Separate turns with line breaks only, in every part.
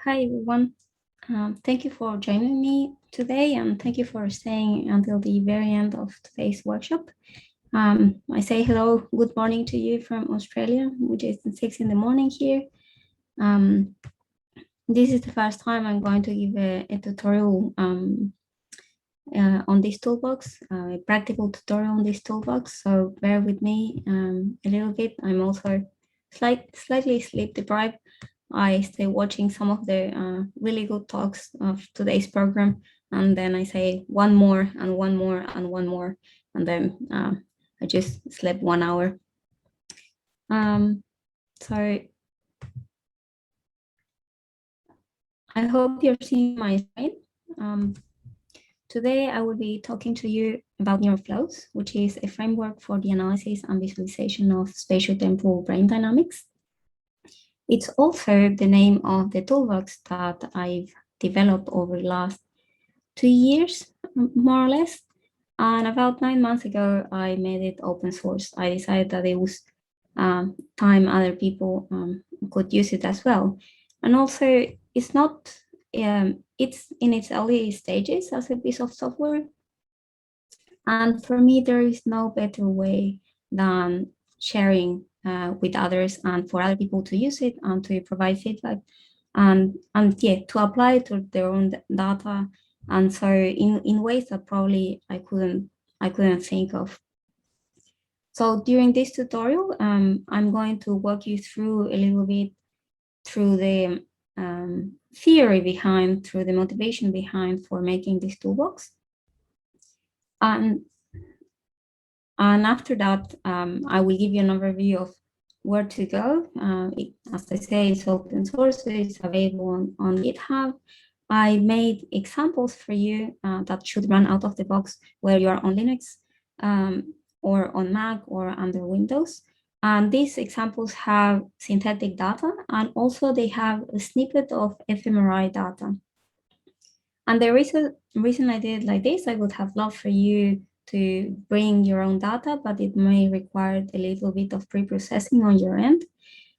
Hi, everyone. Thank you for joining me today, and thank you for staying until the very end of today's workshop. I say hello, good morning to you from Australia, which is 6 in the morning here. This is the first time I'm going to give a tutorial on this toolbox, a practical tutorial on this toolbox, so bear with me a little bit. I'm also slightly sleep deprived. I stay watching some of the really good talks of today's program, and then I say one more and one more and one more, and then I just slept 1 hour. So I hope you're seeing my screen. Today I will be talking to you about neuroflows, which is a framework for the analysis and visualization of spatio-temporal brain dynamics. It's also the name of the toolbox that I've developed over the last 2 years, more or less. And about 9 months ago, I made it open source. I decided that it was time other people could use it as well. And also, it's not, it's in its early stages as a piece of software. And for me, there is no better way than sharing with others and for other people to use it and to provide feedback and yeah, to apply it to their own data. And so in ways that probably I couldn't think of. So during this tutorial, I'm going to walk you through a little bit through the theory behind, through the motivation behind for making this toolbox. And after that, I will give you an overview of where to go. As I say, it's open source, it's available on GitHub. I made examples for you that should run out of the box where you are on Linux or on Mac or under Windows. And these examples have synthetic data, and also they have a snippet of fMRI data. And the reason I did it like this, I would have loved for you to bring your own data, but it may require a little bit of pre-processing on your end.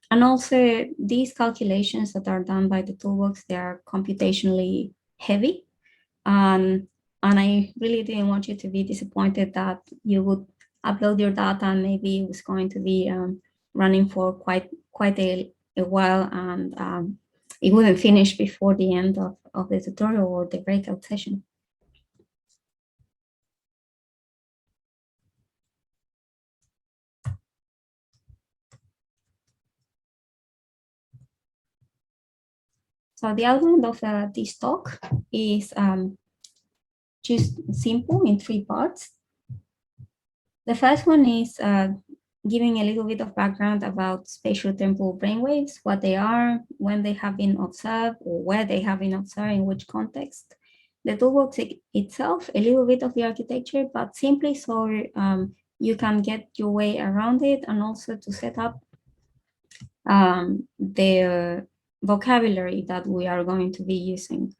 And also these calculations that are done by the toolbox, they are computationally heavy. And I really didn't want you to be disappointed that you would upload your data and maybe it was going to be running for quite a while, and it wouldn't finish before the end of the tutorial or the breakout session. So the outline of this talk is just simple in 3 parts. The first one is giving a little bit of background about spatial-temporal brainwaves, what they are, when they have been observed, or where they have been observed, in which context. The toolbox itself, a little bit of the architecture, but simply so you can get your way around it, and also to set up the vocabulary that we are going to be using.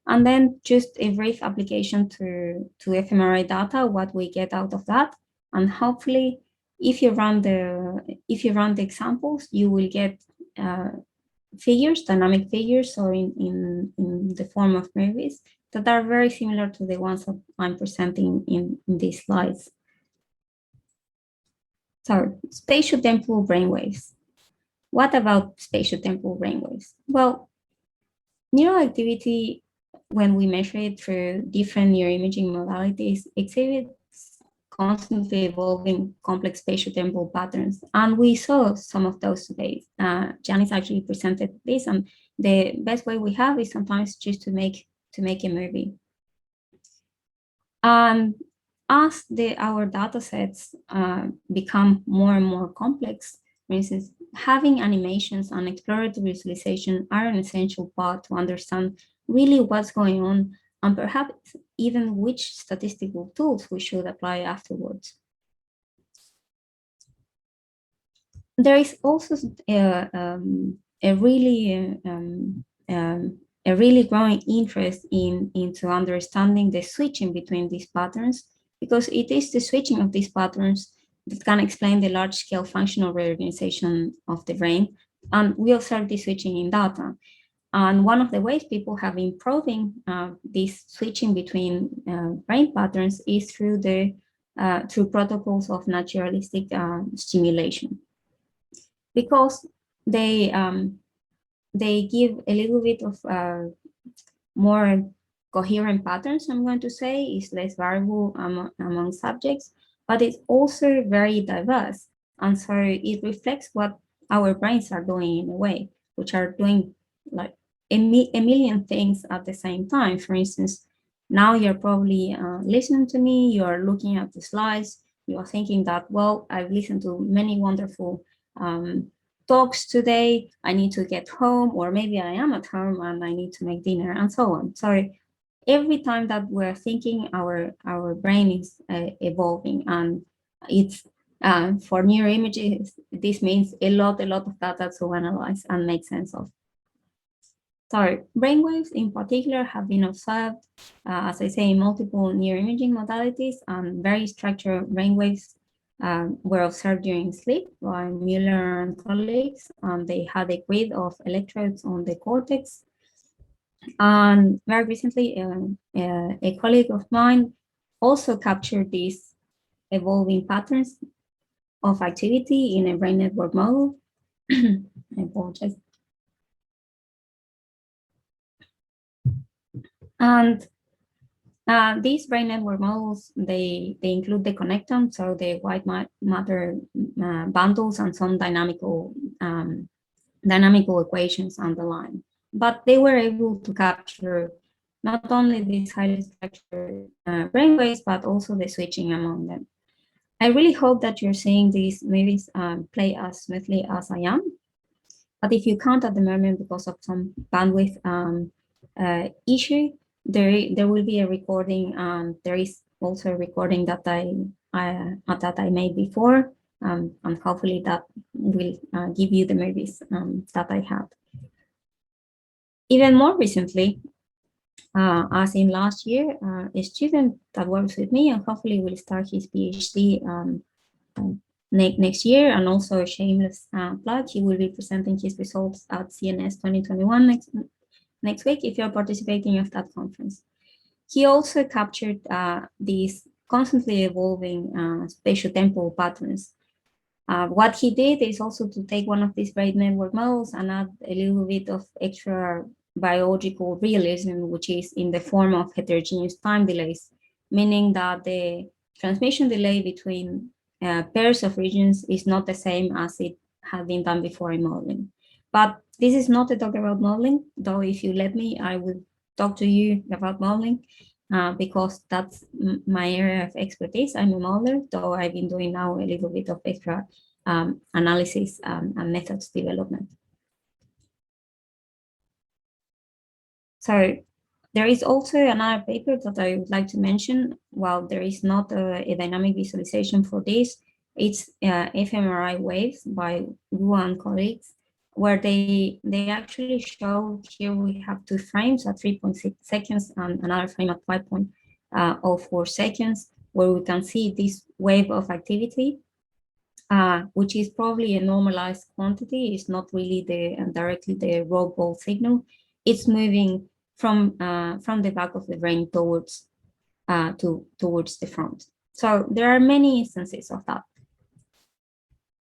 And then just a brief application to fMRI data, what we get out of that. And hopefully, if you run the examples, you will get figures, dynamic figures, or in the form of movies that are very similar to the ones that I'm presenting in these slides. So, spatio-temporal brainwaves. What about spatio-temporal brainwaves? Well, neural activity, when we measure it through different neuroimaging modalities, exhibits constantly evolving complex spatio-temporal patterns. And we saw some of those today. Janice actually presented this, and the best way we have is sometimes just to make a movie. And as our data sets become more and more complex, for instance, having animations and exploratory visualization are an essential part to understand really what's going on, and perhaps even which statistical tools we should apply afterwards. There is also a really growing interest into understanding the switching between these patterns, because it is the switching of these patterns that can explain the large-scale functional reorganization of the brain, and we observe this switching in data. And one of the ways people have been improving this switching between brain patterns is through through protocols of naturalistic stimulation, because they give a little bit of more coherent patterns, I'm going to say. It's less variable among subjects, but it's also very diverse. And so it reflects what our brains are doing in a way, which are doing like a million things at the same time. For instance, now you're probably listening to me, you're looking at the slides, you're thinking that, well, I've listened to many wonderful talks today, I need to get home, or maybe I am at home and I need to make dinner, and so on. So every time that we're thinking, our brain is evolving, and it's for neuroimages, this means a lot of data to analyze and make sense of. So brainwaves in particular have been observed, as I say, in multiple neuroimaging modalities, and very structured brainwaves were observed during sleep by Mueller and colleagues. They had a grid of electrodes on the cortex. And very recently, a colleague of mine also captured these evolving patterns of activity in a brain network model. I apologize. And these brain network models, they include the connectome, so the white matter bundles, and some dynamical equations underlying. But they were able to capture not only these highly structured brainwaves, but also the switching among them. I really hope that you're seeing these movies play as smoothly as I am. But if you can't at the moment because of some bandwidth issue, there will be a recording. There is also a recording that I made before, and hopefully that will give you the movies that I have. Even more recently, as in last year, a student that works with me and hopefully will start his PhD next year, and also a shameless plug, he will be presenting his results at CNS 2021 next week if you're participating at that conference. He also captured these constantly evolving spatio-temporal patterns. What he did is also to take one of these brain network models and add a little bit of extra biological realism, which is in the form of heterogeneous time delays, meaning that the transmission delay between pairs of regions is not the same as it had been done before in modeling. But this is not a talk about modeling, though if you let me, I will talk to you about modeling because that's my area of expertise. I'm a modeler, though I've been doing now a little bit of extra analysis and methods development. So there is also another paper that I would like to mention. While there is not a dynamic visualization for this, it's Fmri Waves by Wu and colleagues, where they actually show, here we have 2 frames at 3.6 seconds and another frame at 5.04 seconds, where we can see this wave of activity, which is probably a normalized quantity. It's not really directly the raw ball signal. It's moving from the back of the brain towards the front. So there are many instances of that.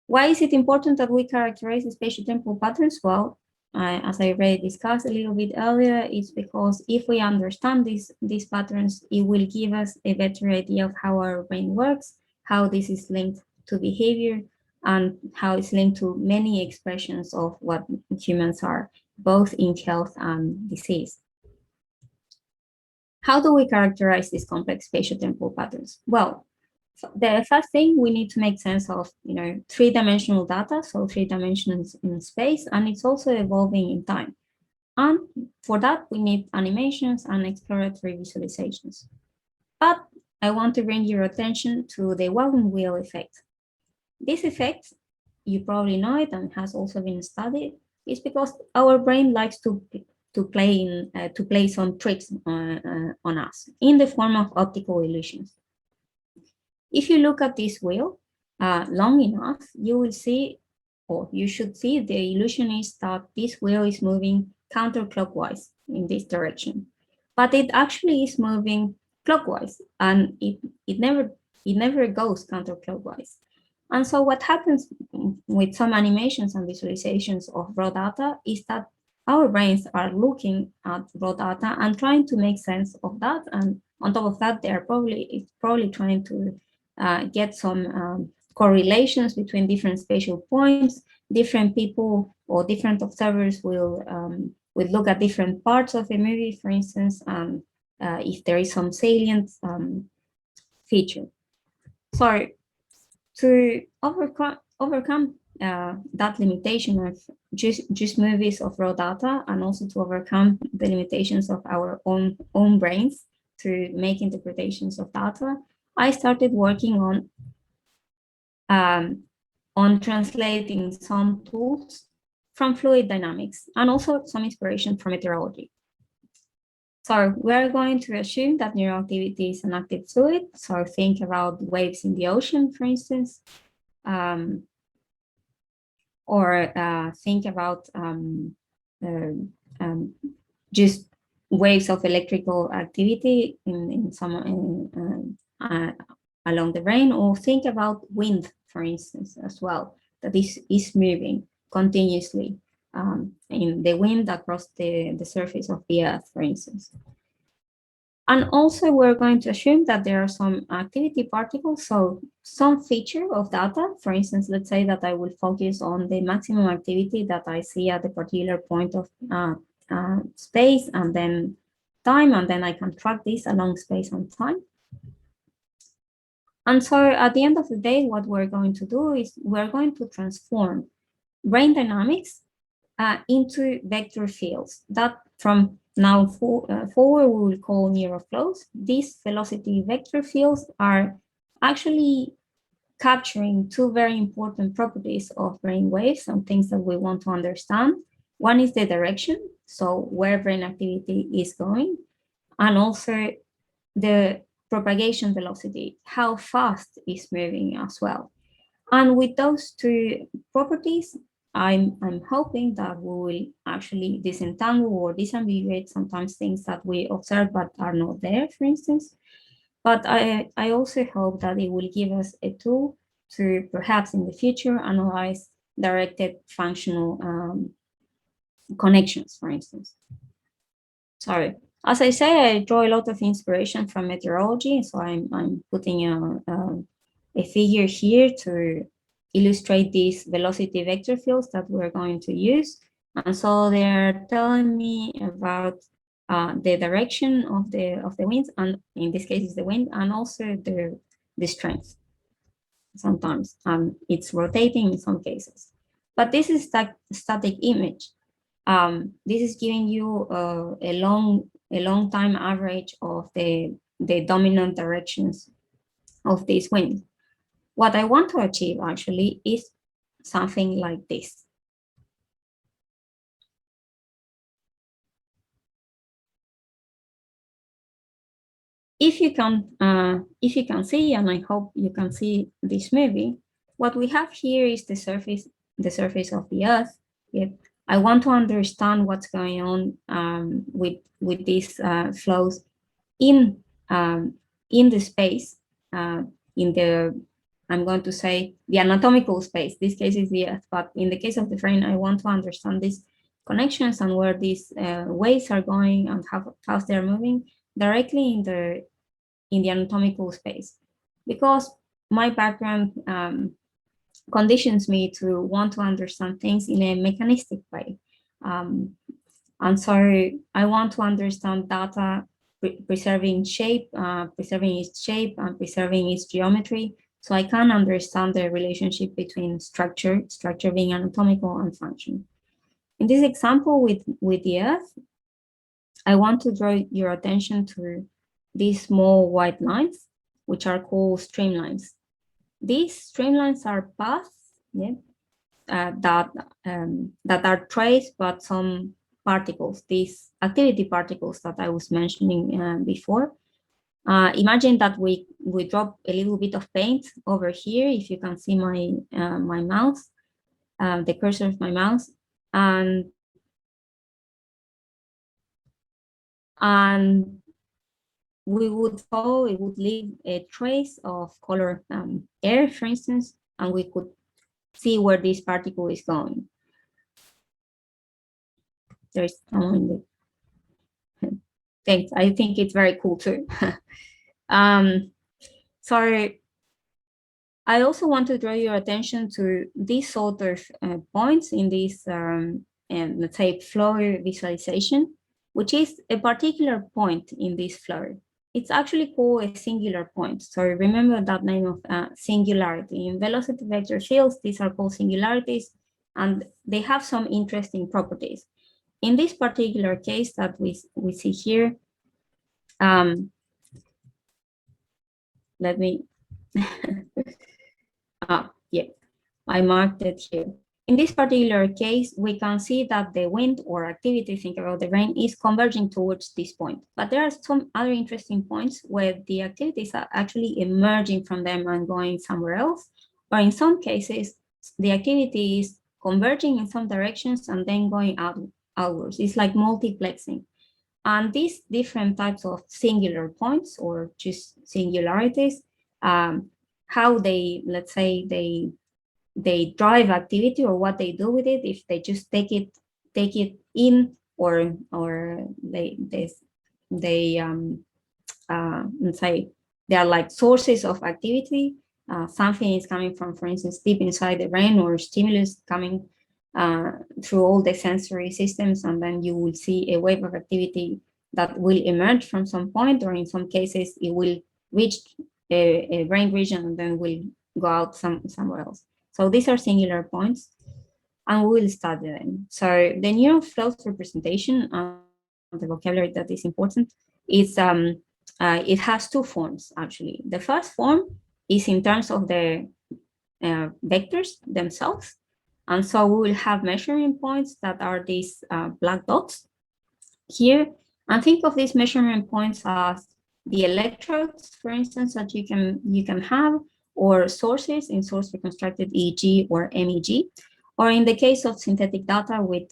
Why is it important that we characterize the spatio-temporal patterns? Well, as I already discussed a little bit earlier, it's because if we understand these patterns, it will give us a better idea of how our brain works, how this is linked to behavior, and how it's linked to many expressions of what humans are, both in health and disease. How do we characterize these complex spatio-temporal patterns? Well, the first thing, we need to make sense of, 3-dimensional data, so 3 dimensions in space, and it's also evolving in time. And for that, we need animations and exploratory visualizations. But I want to bring your attention to the wagon wheel effect. This effect, you probably know it and has also been studied, is because our brain likes to play some tricks on us in the form of optical illusions. If you look at this wheel long enough, you will see, or you should see, the illusion is that this wheel is moving counterclockwise in this direction, but it actually is moving clockwise, and it never goes counterclockwise. And so what happens with some animations and visualizations of raw data is that our brains are looking at raw data and trying to make sense of that. And on top of that, they're probably trying to get some correlations between different spatial points. Different people or different observers will look at different parts of a movie, for instance, and if there is some salient feature. So to overcome that limitation of just movies of raw data, and also to overcome the limitations of our own brains to make interpretations of data, I started working on translating some tools from fluid dynamics and also some inspiration from meteorology. So we're going to assume that neural activity is an active fluid. So think about waves in the ocean, for instance, or think about just waves of electrical activity in some along the brain, or think about wind, for instance, as well, that is moving continuously in the wind across the surface of the Earth, for instance. And also, we're going to assume that there are some activity particles, so some feature of data. For instance, let's say that I will focus on the maximum activity that I see at a particular point of space and then time, and then I can track this along space and time. And so at the end of the day, what we're going to do is we're going to transform brain dynamics into vector fields that from now forward we will call neuroflows. These velocity vector fields are actually capturing two very important properties of brain waves, some things that we want to understand. One is the direction, so where brain activity is going, and also the propagation velocity, how fast it's moving as well. And with those two properties, I'm hoping that we will actually disentangle or disambiguate sometimes things that we observe but are not there, for instance. But I also hope that it will give us a tool to perhaps in the future analyze directed functional connections, for instance. Sorry. As I say, I draw a lot of inspiration from meteorology, so I'm putting a figure here to illustrate these velocity vector fields that we're going to use. And so they're telling me about the direction of the winds, and in this case, it's the wind, and also the strength. Sometimes it's rotating in some cases, but this is static image. This is giving you a long time average of the dominant directions of this wind. What I want to achieve actually is something like this. If you can see, and I hope you can see this movie, what we have here is the surface of the Earth. Yet I want to understand what's going on with these flows in the space, in the, I'm going to say, the anatomical space. This case is the Earth, but in the case of the brain, I want to understand these connections and where these waves are going and how they're moving directly in the anatomical space, because my background conditions me to want to understand things in a mechanistic way. And so I want to understand data preserving shape, preserving its shape and preserving its geometry, so I can understand the relationship between structure being anatomical, and function. In this example with the Earth, I want to draw your attention to these small white lines, which are called streamlines. These streamlines are paths, yeah, that are traced by some particles, these activity particles that I was mentioning before. Imagine that we drop a little bit of paint over here, if you can see my mouse, the cursor of my mouse, and And we would follow, it would leave a trace of color air, for instance, and we could see where this particle is going. There's someone in the thanks. I think it's very cool too. So I also want to draw your attention to these sort of points in this, let's say, flow visualization, which is a particular point in this flow. It's actually called a singular point. So remember that name of singularity. In velocity vector fields, these are called singularities, and they have some interesting properties. In this particular case that we see here, let me, yeah, I marked it here. In this particular case, we can see that the wind or activity, think about the rain, is converging towards this point. But there are some other interesting points where the activities are actually emerging from them and going somewhere else. Or in some cases, the activity is converging in some directions and then going outwards. It's like multiplexing. And these different types of singular points or just singularities, how they, let's say, they drive activity or what they do with it, if they just take it in, or let's say they are like sources of activity. Something is coming from, for instance, deep inside the brain, or stimulus coming through all the sensory systems, and then you will see a wave of activity that will emerge from some point, or in some cases it will reach a brain region and then will go out somewhere else. So these are singular points, and we will study them. So the neural flows representation, the vocabulary that is important, is it has two forms, actually. The first form is in terms of the vectors themselves. And so we will have measuring points that are these black dots here. And think of these measurement points as the electrodes, for instance, that you can have, or sources in source reconstructed EEG or MEG, or in the case of synthetic data with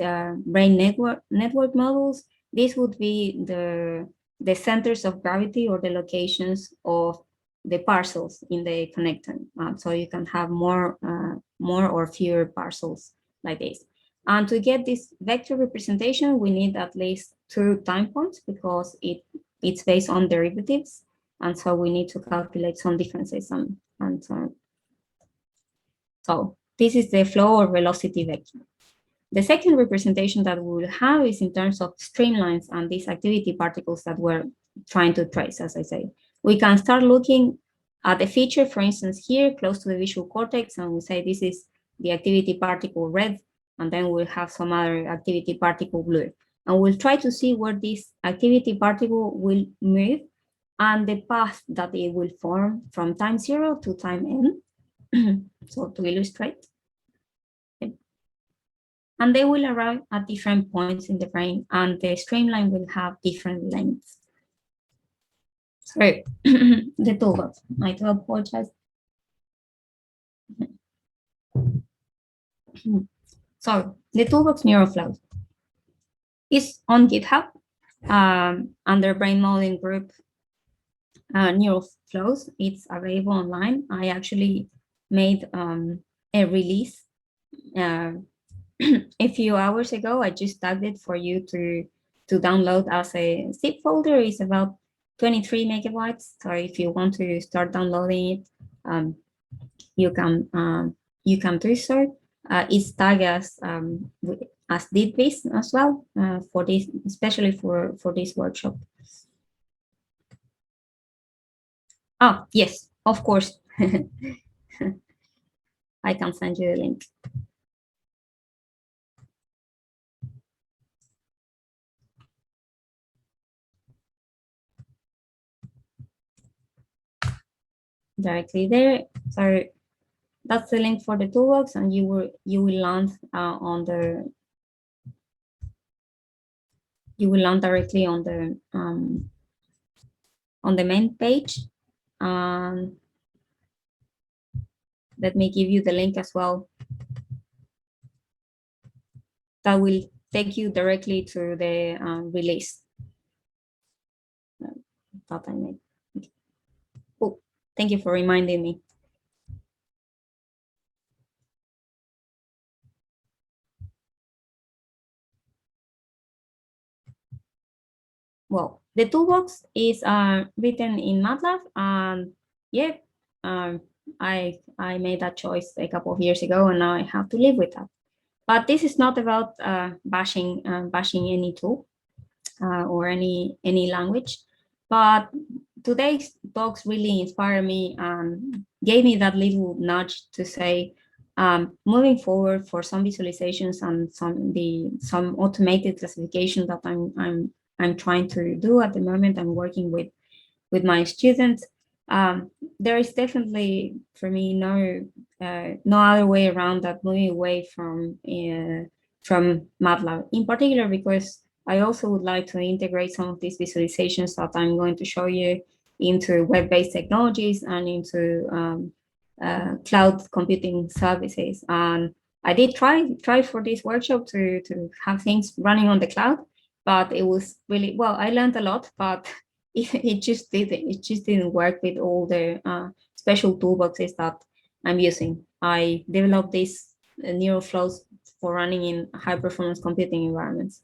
brain network models, this would be the centers of gravity or the locations of the parcels in the connector. So you can have more or fewer parcels like this. And to get this vector representation, we need at least 2 time points, because it's based on derivatives. And so we need to calculate some differences and so on. So this is the flow or velocity vector. The second representation that we will have is in terms of streamlines and these activity particles that we're trying to trace, as I say. We can start looking at the feature, for instance, here close to the visual cortex, and we say this is the activity particle red, and then we'll have some other activity particle blue. And we'll try to see where this activity particle will move and the path that it will form from time 0 to time n. So to illustrate. And they will arrive at different points in the brain, and the streamline will have different lengths. Sorry, the toolbox. I do apologize. So the toolbox neuroflow is on GitHub under brain modeling group neuroflows. It's available online. I actually made a release a few hours ago. I just tagged it for you to download as a zip folder. It's about 23 megabytes. So if you want to start downloading it, you can do so. It's tagged as DDViZ as well for this, especially for this workshop. Oh yes, of course. I can send you the link. Directly there. So that's the link for the toolbox, and you will land on the directly on the main page. Let me give you the link as well. That will take you directly to the release. that I made. Okay. Oh, thank you for reminding me. Well, the toolbox is written in MATLAB, and yeah, I made that choice a couple of years ago, and now I have to live with that. But this is not about bashing any tool or any language. But today's talks really inspired me and gave me that little nudge to say, moving forward for some visualizations and some automated classification that I'm trying to do at the moment. I'm working with my students. There is definitely for me no other way around that, moving away from MATLAB in particular, because I also would like to integrate some of these visualizations that I'm going to show you into web-based technologies and into cloud computing services. And I did try for this workshop to have things running on the cloud, but it was really, well, I learned a lot, but it just didn't work with all the special toolboxes that I'm using. I developed these neural flows for running in high performance computing environments.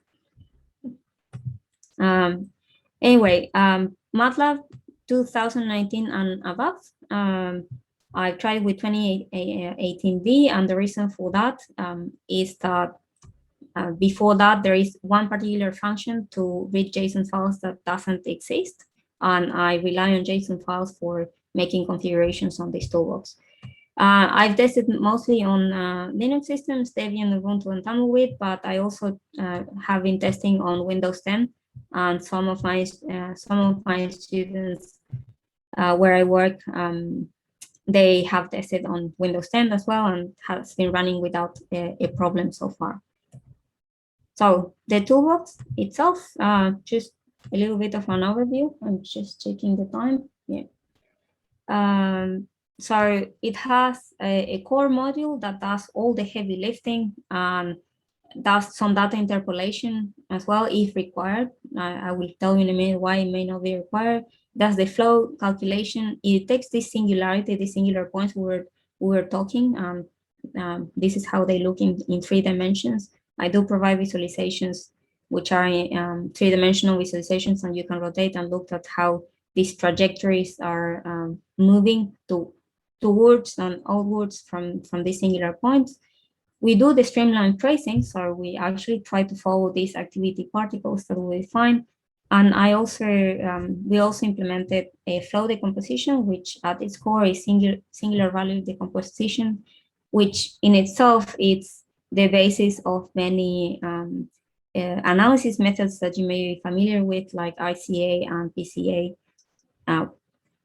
Anyway, MATLAB 2019 and above. I tried with 2018D, and the reason for that is that before that, there is one particular function to read JSON files that doesn't exist, and I rely on JSON files for making configurations on this toolbox. I've tested mostly on Linux systems, Debian, Ubuntu, and Tumbleweed, but I also have been testing on Windows 10, and some of my students where I work, they have tested on Windows 10 as well, and has been running without a problem so far. So the toolbox itself, just a little bit of an overview. I'm just checking the time. Yeah. So it has a core module that does all the heavy lifting and does some data interpolation as well if required. I will tell you in a minute why it may not be required. Does the flow calculation. It takes this singularity, the singular points we were talking. This is how they look in 3 dimensions. I do provide visualizations which are 3-dimensional visualizations, and you can rotate and look at how these trajectories are moving towards and outwards from these singular points. We do the streamline tracing, so we actually try to follow these activity particles that we define. And we also implemented a flow decomposition, which at its core is singular value decomposition, which in itself is the basis of many analysis methods that you may be familiar with, like ICA and PCA,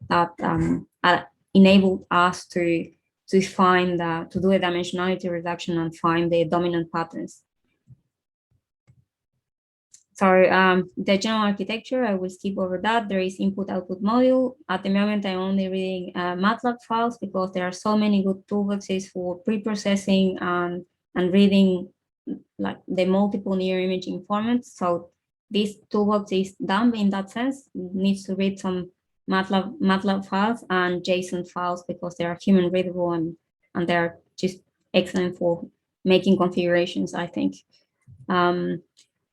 that enabled us to do a dimensionality reduction and find the dominant patterns. So the general architecture, I will skip over that. There is input-output module. At the moment, I'm only reading MATLAB files because there are so many good toolboxes for pre-processing and reading like the multiple near imaging formats. So this toolbox is dumb in that sense. It needs to read some MATLAB files and JSON files because they are human readable and they're just excellent for making configurations, I think.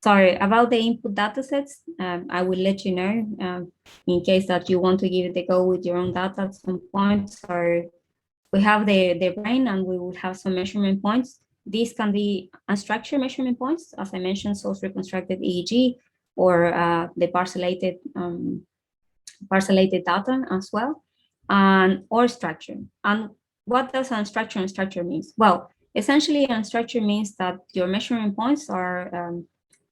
Sorry, about the input datasets, I will let you know in case that you want to give it a go with your own data at some point. So we have the brain, and we will have some measurement points. These can be unstructured measurement points, as I mentioned, source reconstructed EEG, or the parcellated data as well, or structure. And what does unstructured and structure means? Well, essentially, unstructured means that your measurement points are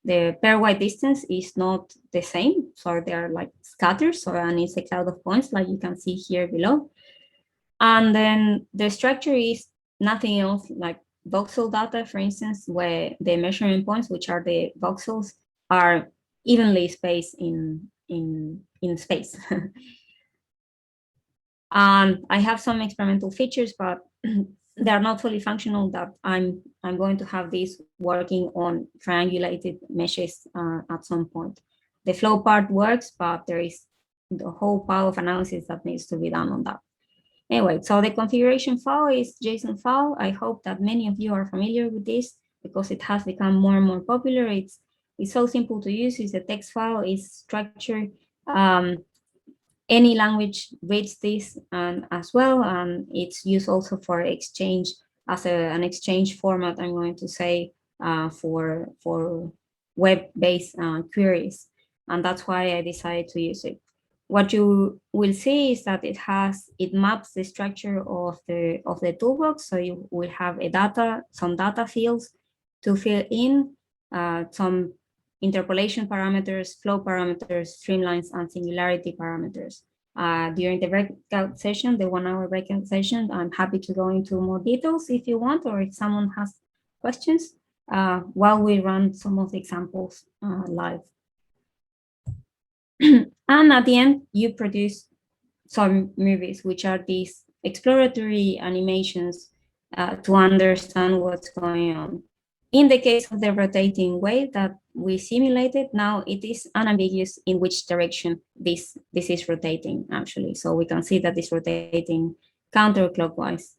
the pairwise distance is not the same, so they're like scattered. So and it's a cloud of points, like you can see here below. And then the structure is nothing else like voxel data, for instance, where the measurement points, which are the voxels, are evenly spaced in space. And I have some experimental features, but they are not fully functional. That I'm going to have this working on triangulated meshes at some point. The flow part works, but there is the whole pile of analysis that needs to be done on that. Anyway, so the configuration file is JSON file. I hope that many of you are familiar with this because it has become more and more popular. It's so simple to use. It's a text file. It's structured. Any language reads this as well, and it's used also for exchange as an exchange format. I'm going to say for web-based queries, and that's why I decided to use it. What you will see is that it maps the structure of the toolbox. So you will have some data fields to fill in, some interpolation parameters, flow parameters, streamlines, and singularity parameters. During the breakout session, the 1 hour breakout session, I'm happy to go into more details if you want, or if someone has questions while we run some of the examples live. And at the end, you produce some movies, which are these exploratory animations to understand what's going on. In the case of the rotating wave that we simulated, now it is unambiguous in which direction this is rotating, actually. So we can see that it's rotating counterclockwise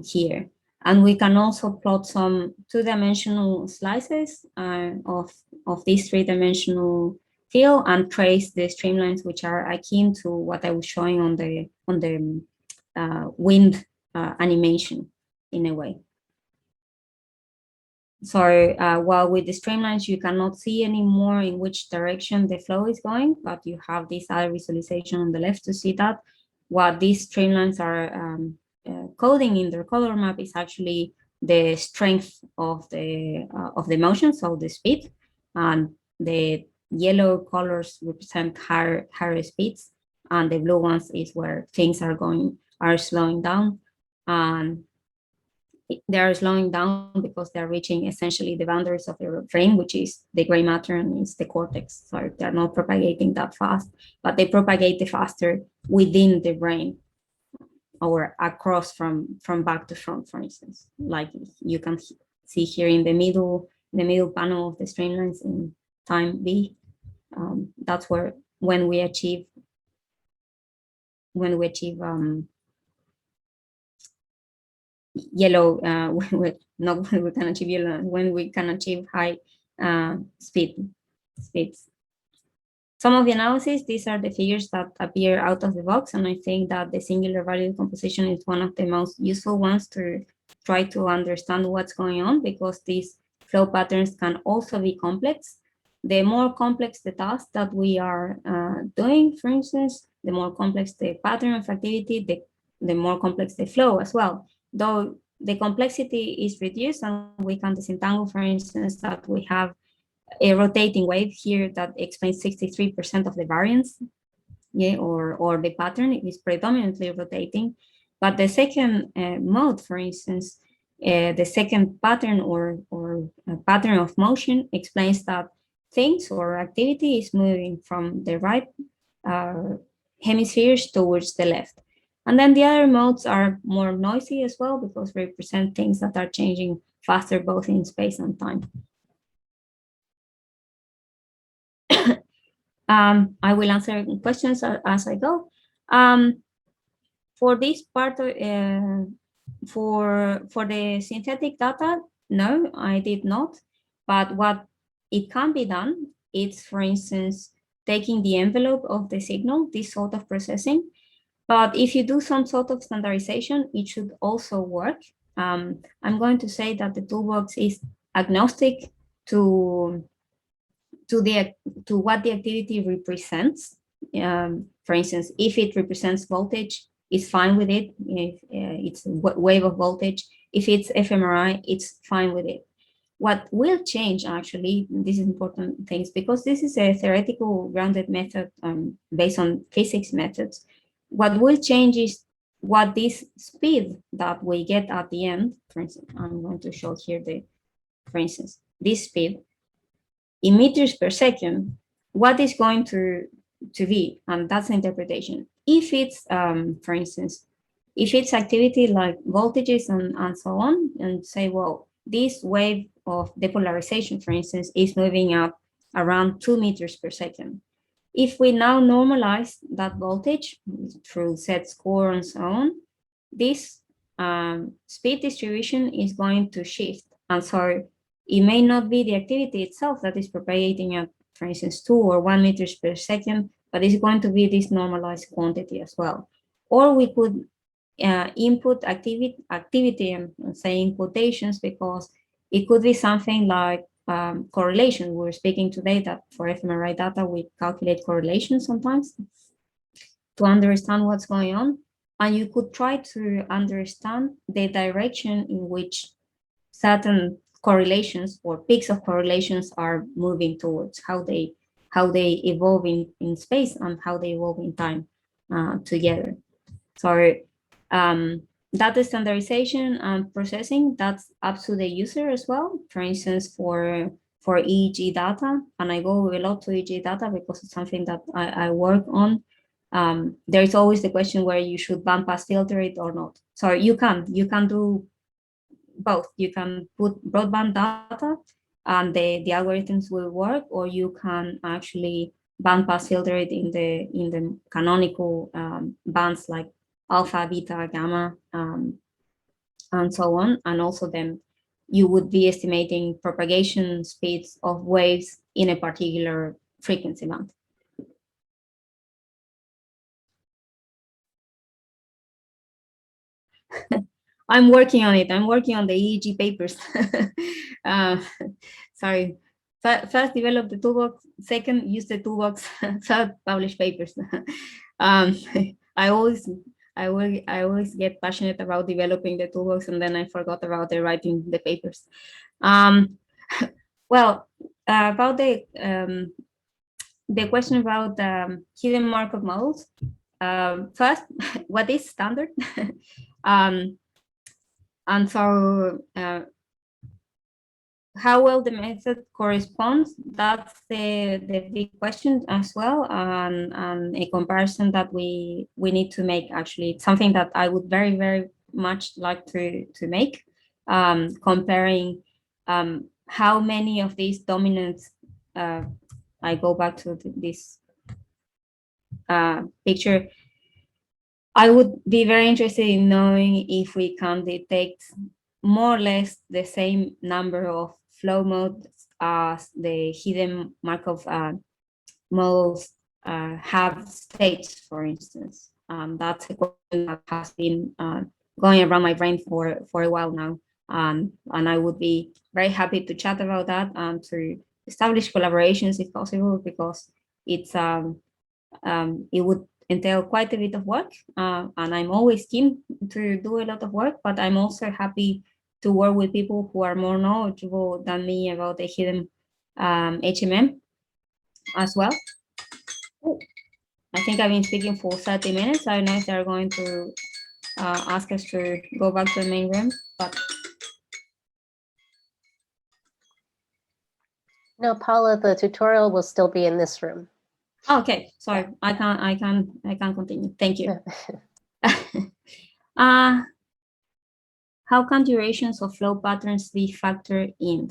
here. And we can also plot some two-dimensional slices of this three-dimensional field and trace the streamlines, which are akin to what I was showing on the wind animation in a way. So while with the streamlines, you cannot see anymore in which direction the flow is going, but you have this other visualization on the left to see that. What these streamlines are coding in their color map is actually the strength of the motion, so the speed, and the yellow colors represent higher speeds, and the blue ones is where things are slowing down, and they are slowing down because they're reaching essentially the boundaries of their brain, which is the gray matter and is the cortex. So they're not propagating that fast, but they propagate the faster within the brain or across from back to front, for instance, like you can see here in the middle panel of the streamlines in time B. That's where when we achieve yellow, not when we can achieve yellow, when we can achieve high speeds. Some of the analysis, these are the figures that appear out of the box, and I think that the singular value decomposition is one of the most useful ones to try to understand what's going on, because these flow patterns can also be complex. The more complex the task that we are doing, for instance, the more complex the pattern of activity, the more complex the flow as well. Though the complexity is reduced and we can disentangle, for instance, that we have a rotating wave here that explains 63% of the variance, yeah, or the pattern is predominantly rotating. But the second mode, for instance, the second pattern or pattern of motion explains that things or activity is moving from the right hemispheres towards the left. And then the other modes are more noisy as well, because they represent things that are changing faster both in space and time. I will answer questions as I go. For this part, for the synthetic data, no, I did not. But what it can be done, it's, for instance, taking the envelope of the signal, this sort of processing. But if you do some sort of standardization, it should also work. I'm going to say that the toolbox is agnostic to what the activity represents. For instance, if it represents voltage, it's fine with it. If it's a wave of voltage, if it's fMRI, it's fine with it. What will change, actually, this is important things, because this is a theoretical grounded method based on physics methods. What will change is what this speed that we get at the end, for instance, I'm going to show here for instance, this speed in meters per second, what is going to be, and that's the interpretation. If it's, for instance, if it's activity like voltages and so on, and say, well, this wave of depolarization, for instance, is moving up around 2 meters per second. If we now normalize that voltage through z-score and so on, this speed distribution is going to shift. And so it may not be the activity itself that is propagating at, for instance, 2 or 1 meters per second, but it's going to be this normalized quantity as well. Or we could input activity, and say in quotations, because it could be something like correlation. We're speaking today that for fMRI data, we calculate correlation sometimes to understand what's going on. And you could try to understand the direction in which certain correlations or peaks of correlations are moving towards, how they evolve in space and how they evolve in time together. So data standardization and processing, that's up to the user as well. For instance, for EEG data, and I go a lot to EEG data because it's something that I work on. There's always the question where you should bandpass filter it or not. So you can do both. You can put broadband data and the algorithms will work, or you can actually bandpass filter it in the canonical bands like alpha, beta, gamma, and so on. And also then you would be estimating propagation speeds of waves in a particular frequency band. I'm working on it. I'm working on the EEG papers. Sorry. First, develop the toolbox. Second, use the toolbox. Third, publish papers. I always get passionate about developing the toolbox, and then I forgot about writing the papers. Well, about the question about hidden Markov models. First, what is standard? And so how well the method corresponds, that's the big question as well, and a comparison that we need to make. Actually, it's something that I would very, very much like to make, comparing how many of these dominants, I go back to this picture. I would be very interested in knowing if we can detect more or less the same number of flow modes as the hidden Markov models have states, for instance. That's a question that has been going around my brain for a while now. And I would be very happy to chat about that and to establish collaborations if possible, because it's it would entail quite a bit of work, and I'm always keen to do a lot of work, but I'm also happy to work with people who are more knowledgeable than me about the hidden HMM as well. Ooh, I think I've been speaking for 30 minutes. I don't know if they're going to ask us to go back to the main room, but.
No, Paula, the tutorial will still be in this room.
Okay, sorry, yeah. I can continue. Thank you. How can durations of flow patterns be factored in?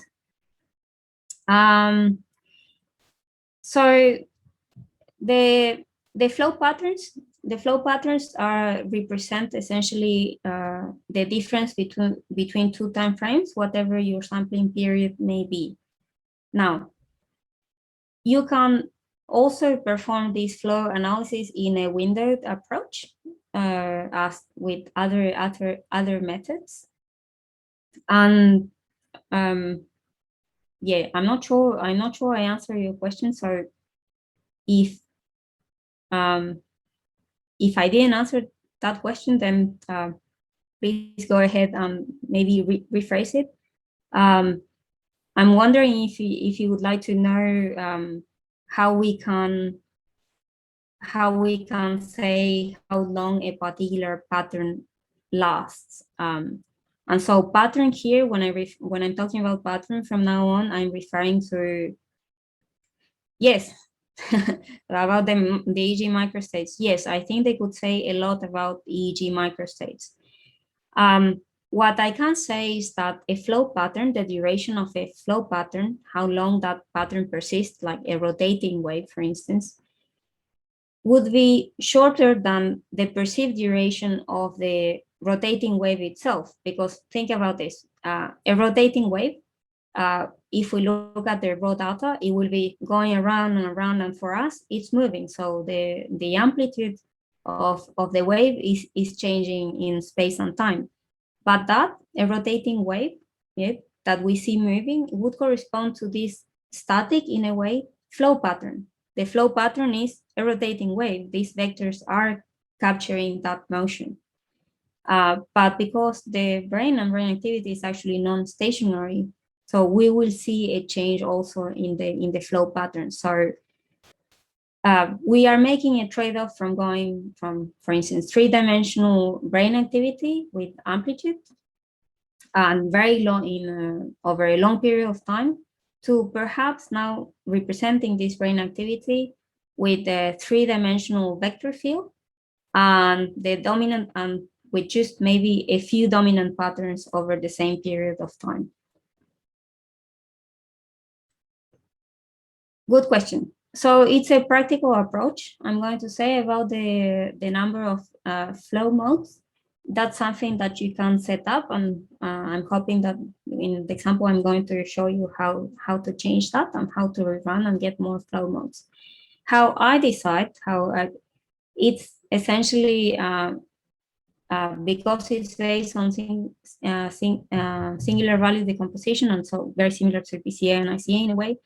So the flow patterns are represent essentially the difference between two time frames, whatever your sampling period may be. Now, you can also perform this flow analysis in a windowed approach, as with other methods. And yeah, I'm not sure I answer your question. So if I didn't answer that question, then please go ahead and maybe rephrase it. I'm wondering if you would like to know how we can say how long a particular pattern lasts. And so pattern here, when I'm talking about pattern from now on, I'm referring to, yes, about the EEG microstates. Yes, I think they could say a lot about EEG microstates. What I can say is that a flow pattern, the duration of a flow pattern, how long that pattern persists, like a rotating wave, for instance, would be shorter than the perceived duration of the rotating wave itself. Because think about this, a rotating wave, if we look at the raw data, it will be going around and around, and for us, it's moving. So the amplitude of the wave is changing in space and time. But that, a rotating wave, yeah, that we see moving, it would correspond to this static, in a way, flow pattern. The flow pattern is a rotating wave. These vectors are capturing that motion. But because the brain and brain activity is actually non-stationary, so we will see a change also in the flow pattern. So we are making a trade-off from going from, for instance, three-dimensional brain activity with amplitude and very long over a long period of time, to perhaps now representing this brain activity with a three-dimensional vector field and the dominant, and with just maybe a few dominant patterns over the same period of time. Good question. So it's a practical approach, I'm going to say, about the number of flow modes. That's something that you can set up, and I'm hoping that in the example I'm going to show you how to change that and how to rerun and get more flow modes. How I decide, it's essentially because it's based on singular value decomposition, and so very similar to PCA and ICA in a way.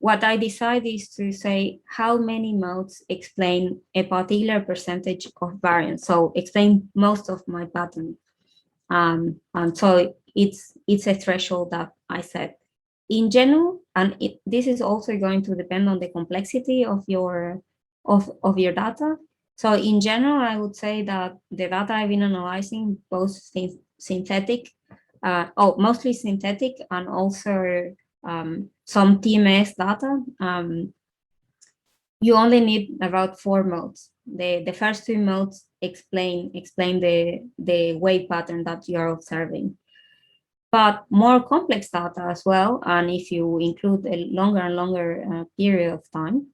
What I decide is to say how many modes explain a particular percentage of variance. So explain most of my pattern. And so it's a threshold that I set. In general, and this is also going to depend on the complexity of your data. So in general, I would say that the data I've been analyzing, both synthetic, mostly synthetic, and also some TMS data, you only need about 4 modes. The first 2 modes explain the wave pattern that you are observing. But more complex data as well, and if you include a longer and longer period of time,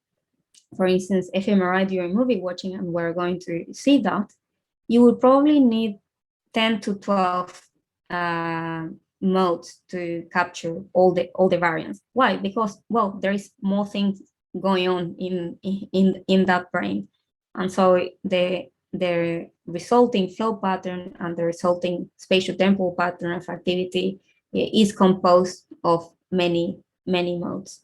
for instance, fMRI during movie watching, and we're going to see that, you would probably need 10 to 12 modes to capture all the variance. Why? Because, well, there is more things going on in that brain, and so the resulting flow pattern and the resulting spatial temporal pattern of activity is composed of many modes.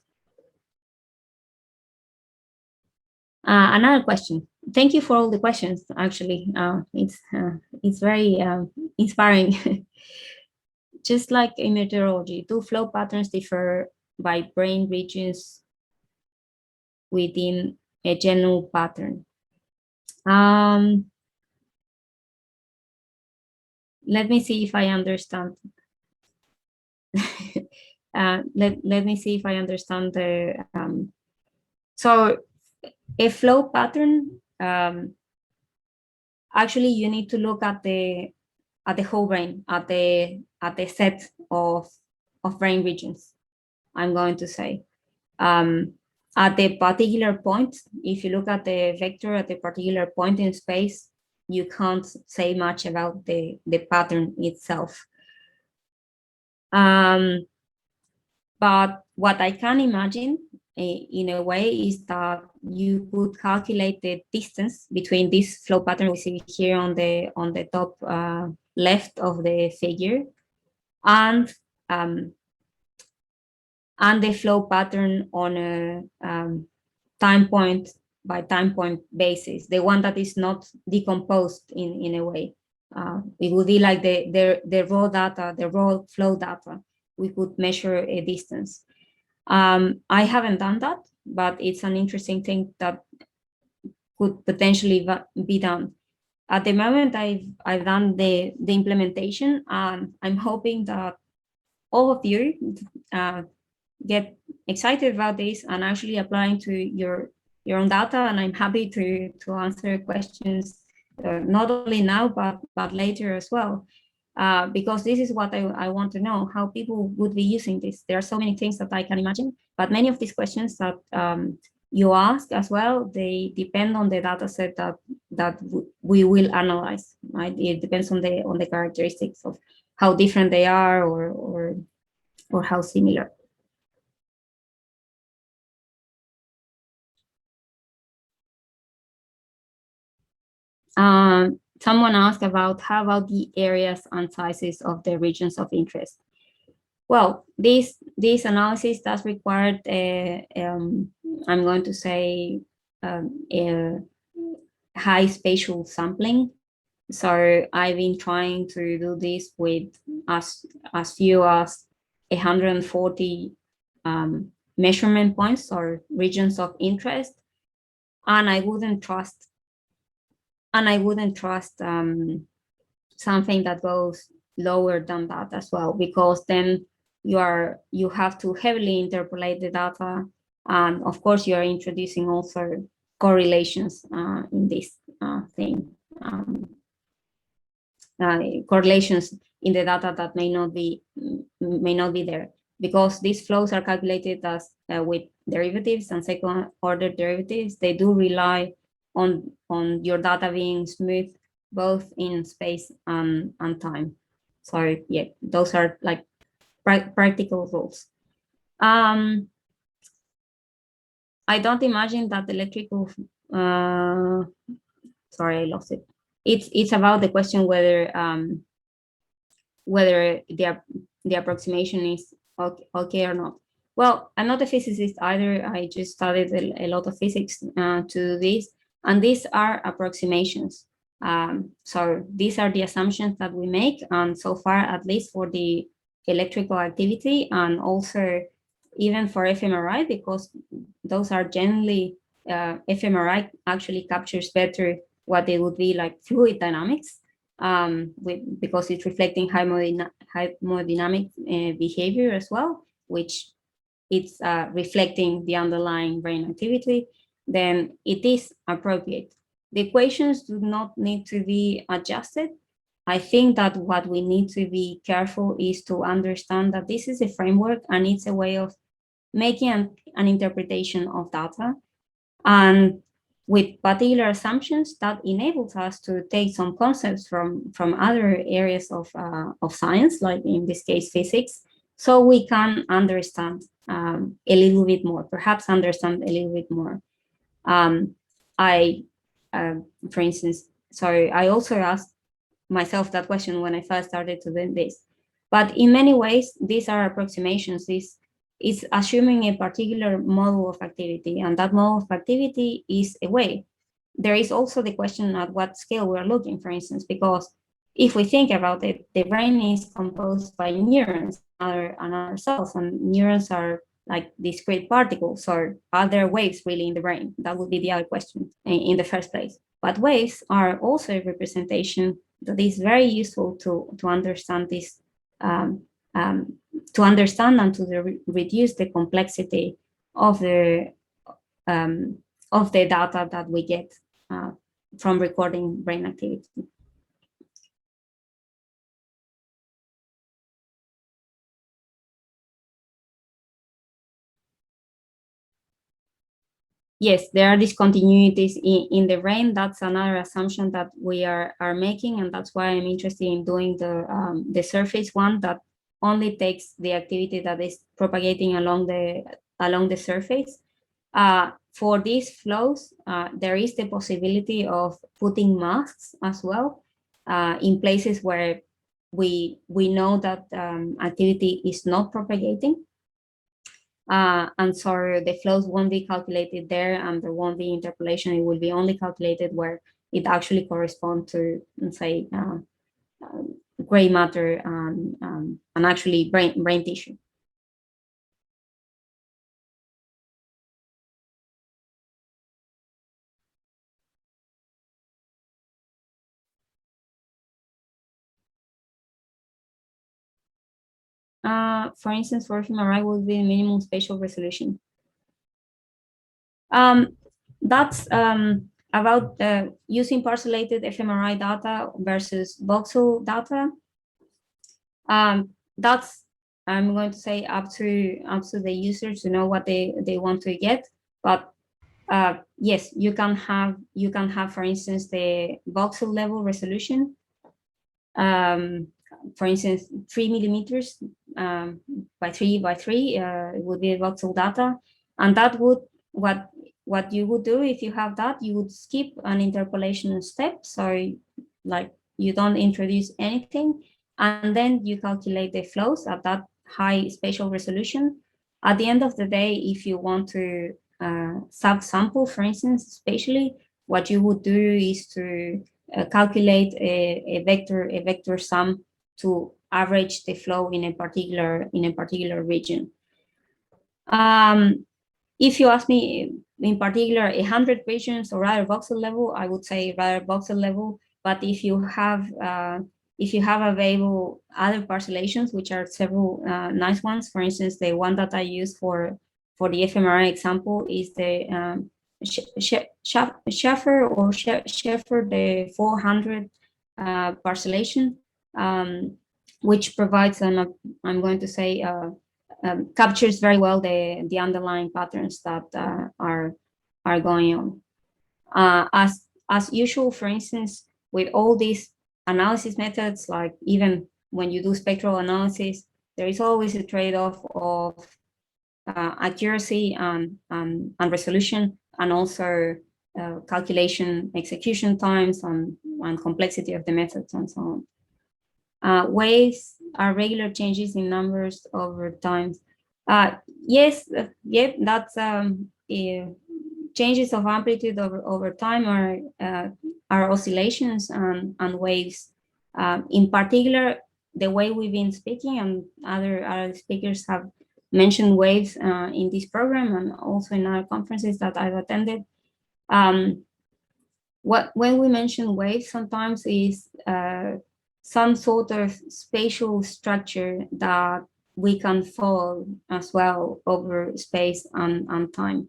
Another question. Thank you for all the questions. Actually, it's very inspiring. Just like in meteorology, do flow patterns differ by brain regions within a general pattern? Let me see if I understand. Let me see if I understand the. So a flow pattern, actually you need to look at the whole brain, at the set of brain regions, I'm going to say. At a particular point, if you look at the vector at a particular point in space, you can't say much about the pattern itself. But what I can imagine in a way is that you could calculate the distance between this flow pattern we see here on the top left of the figure and the flow pattern on a time point by time point basis, the one that is not decomposed in a way. It would be like the raw data, the raw flow data. We could measure a distance. I haven't done that, but it's an interesting thing that could potentially be done. At the moment, I've done the implementation, and I'm hoping that all of you get excited about this and actually applying to your own data. And I'm happy to answer questions not only now but later as well, because this is what I want to know, how people would be using this. There are so many things that I can imagine, but many of these questions that you ask as well, they depend on the data set that we will analyze, right? It depends on the characteristics of how different they are or how similar. Someone asked about how about the areas and sizes of the regions of interest. Well, this analysis does require, I'm going to say, high spatial sampling. So I've been trying to do this with as few as 140 measurement points or regions of interest, and I wouldn't trust something that goes lower than that as well, because then you have to heavily interpolate the data, and of course you are introducing also correlations in this thing, correlations in the data that may not be there, because these flows are calculated as with derivatives and second order derivatives. They do rely on your data being smooth both in space and time. So yeah, those are like practical rules. I don't imagine that electrical, sorry, I lost it. It's about the question whether the approximation is okay or not. Well, I'm not a physicist either. I just studied a lot of physics to do this, and these are approximations. So these are the assumptions that we make, and so far, at least for the electrical activity, and also even for Fmri, because those are generally Fmri actually captures better what it would be like fluid dynamics, because it's reflecting hydrodynamic behavior as well, which it's reflecting the underlying brain activity, then it is appropriate. The equations do not need to be adjusted. I think that what we need to be careful is to understand that this is a framework and it's a way of making an interpretation of data, and with particular assumptions that enables us to take some concepts from other areas of science, like in this case physics, so we can understand a little bit more, perhaps understand a little bit more. For instance, sorry, I also asked myself that question when I first started to do this. But in many ways, these are approximations. This is assuming a particular model of activity, and that model of activity is a way. There is also the question at what scale we're looking, for instance, because if we think about it, the brain is composed by neurons and other cells, and neurons are like discrete particles, or are there waves really in the brain? That would be the other question in the first place. But waves are also a representation that is very useful to understand this, to understand and to reduce the complexity of the data that we get from recording brain activity. Yes, there are discontinuities in the brain. That's another assumption that we are making, and that's why I'm interested in doing the surface one that only takes the activity that is propagating along the surface. For these flows, there is the possibility of putting masks as well in places where we know that activity is not propagating. And so the flows won't be calculated there, and there won't be interpolation. It will be only calculated where it actually corresponds to, let's say, gray matter and actually brain tissue. For instance, for Fmri would be minimum spatial resolution. That's about using parcellated Fmri data versus voxel data. That's, I'm going to say, up to the user to know what they want to get. But yes, you can have, for instance, the voxel level resolution. For instance, 3 millimeters by 3 by 3 it would be voxel data, and that would what you would do if you have that, you would skip an interpolation step, so like you don't introduce anything, and then you calculate the flows at that high spatial resolution. At the end of the day, if you want to subsample, for instance, spatially, what you would do is to calculate a vector sum to average the flow in a particular region. If you ask me in particular 100 regions or rather voxel level, I would say rather voxel level. But if you have available other parcellations, which are several nice ones, for instance, the one that I use for the fMRI example is the Schaffer the 400 parcellation, which provides an, I'm going to say, captures very well the underlying patterns that are going on. As usual, for instance, with all these analysis methods, like even when you do spectral analysis, there is always a trade-off of accuracy and resolution, and also calculation execution times and complexity of the methods and so on. Waves are regular changes in numbers over time. Yes, that's changes of amplitude over time are oscillations and waves. In particular, the way we've been speaking, and other speakers have mentioned waves in this program and also in other conferences that I've attended. When we mention waves, sometimes is some sort of spatial structure that we can follow as well over space and time.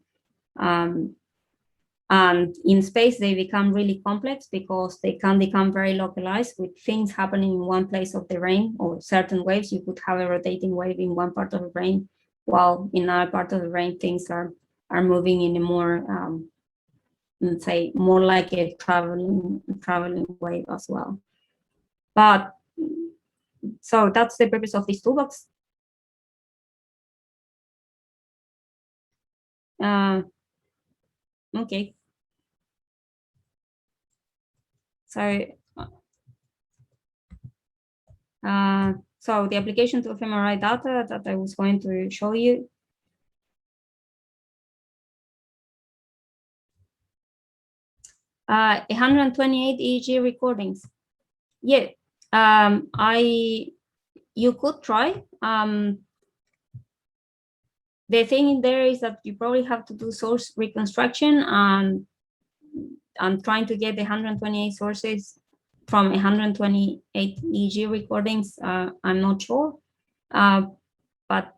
And in space, they become really complex because they can become very localized with things happening in one place of the rain, or certain waves. You could have a rotating wave in one part of the rain, while in another part of the rain, things are moving in a more, let's say, more like a traveling wave as well. But so that's the purpose of this toolbox. Okay. So, so the application to fMRI data that I was going to show you. 128 EEG recordings. Yeah, you could try. The thing there is that you probably have to do source reconstruction, and trying to get the 128 sources from 128 EEG recordings, I'm not sure, but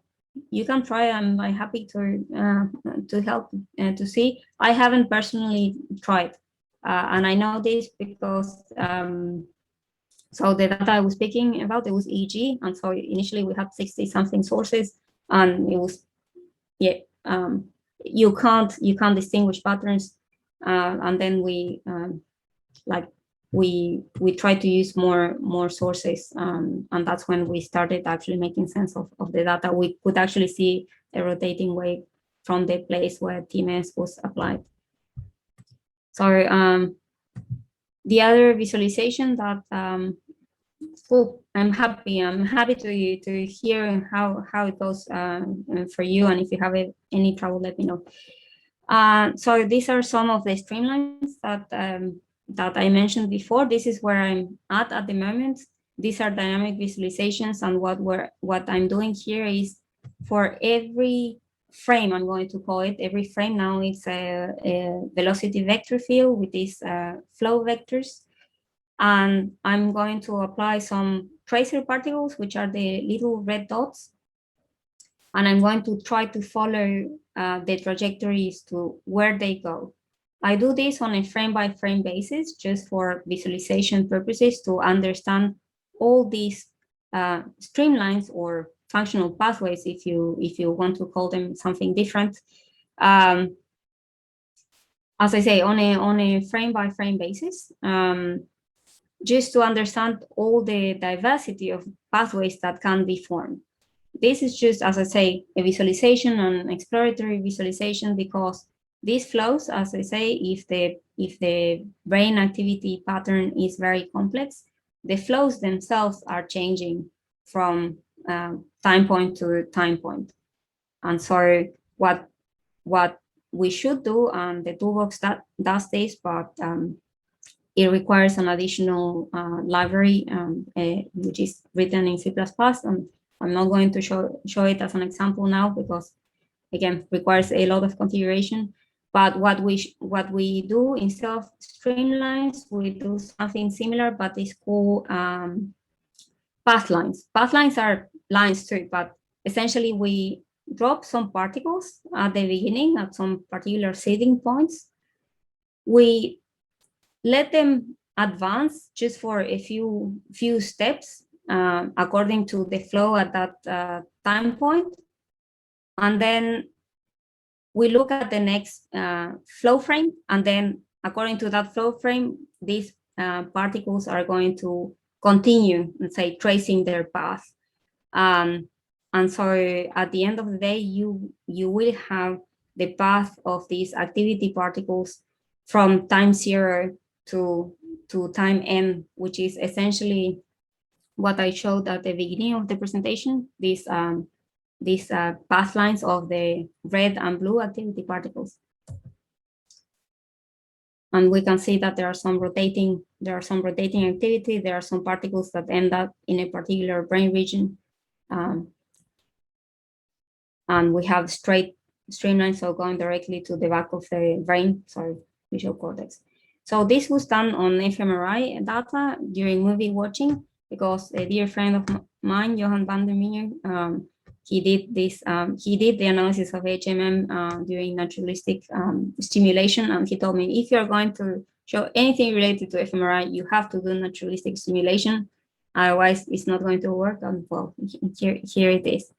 you can try. I'm happy to help to see. I haven't personally tried, and I know this because so the data I was speaking about, it was EEG, and so initially we had 60 something sources, and it was, yeah, you can't distinguish patterns, and then we try to use more sources, and that's when we started actually making sense of the data. We could actually see a rotating wave from the place where TMS was applied. So the other visualization that I'm happy to hear how it goes for you, and if you have any trouble, let me know. So these are some of the streamlines that I mentioned before. This is where I'm at the moment. These are dynamic visualizations, and what I'm doing here is for every frame, I'm going to call it, every frame now it's a velocity vector field with these flow vectors. And I'm going to apply some tracer particles, which are the little red dots. And I'm going to try to follow the trajectories to where they go. I do this on a frame-by-frame basis, just for visualization purposes, to understand all these streamlines or functional pathways, if you want to call them something different. as I say, on a frame by frame basis, just to understand all the diversity of pathways that can be formed. This is just, as I say, a visualization and exploratory visualization, because these flows, as I say, if the brain activity pattern is very complex, the flows themselves are changing from time point to time point. And so what we should do, and the toolbox that does this, but it requires an additional library, which is written in C++. And I'm not going to show it as an example now, because again, requires a lot of configuration. But what we do instead of streamlines, we do something similar, but it's called path lines. Path lines are lines too, but essentially we drop some particles at the beginning at some particular seeding points. We let them advance just for a few steps according to the flow at that time point. And then we look at the next flow frame, and then according to that flow frame, these particles are going to continue, let's say, tracing their path. And so at the end of the day, you will have the path of these activity particles from time 0 to time n, which is essentially what I showed at the beginning of the presentation, these path lines of the red and blue activity particles. And we can see that there are some rotating activity. There are some particles that end up in a particular brain region. And we have straight streamlines, so going directly to the back of the brain, sorry, visual cortex. So this was done on fMRI data during movie watching, because a dear friend of mine, Johan van der Meer, he did the analysis of HMM during naturalistic stimulation, and he told me, if you're going to show anything related to fMRI, you have to do naturalistic stimulation, otherwise it's not going to work. And well, here it is.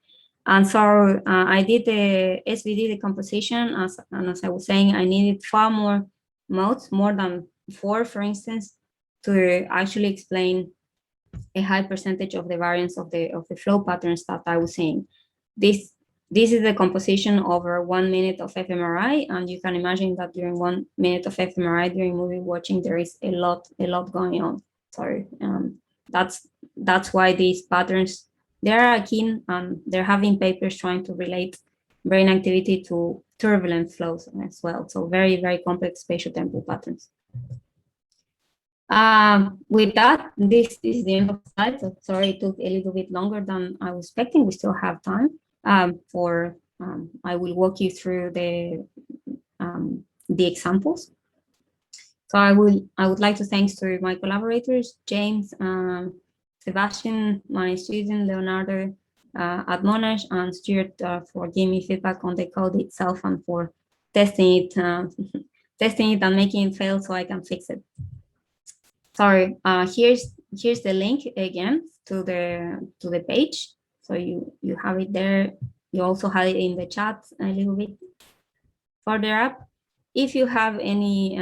And so I did the Svd decomposition, and as I was saying, I needed far more modes, more than 4, for instance, to actually explain a high percentage of the variance of the flow patterns that I was seeing. This is the composition over 1 minute of fMRI, and you can imagine that during 1 minute of fMRI during movie watching, there is a lot going on. So that's why these patterns, they are akin, and there have been papers trying to relate brain activity to turbulent flows as well. So very, very complex spatial temporal patterns. With that, this is the end of the slide. So sorry, it took a little bit longer than I was expecting. We still have time I will walk you through the examples. So I would like to thank to my collaborators, James, Sebastian, my student, Leonardo at Monash, and Stuart for giving me feedback on the code itself and for testing it and making it fail so I can fix it. Sorry, here's the link again to the page. So you have it there. You also have it in the chat a little bit further up. If you have any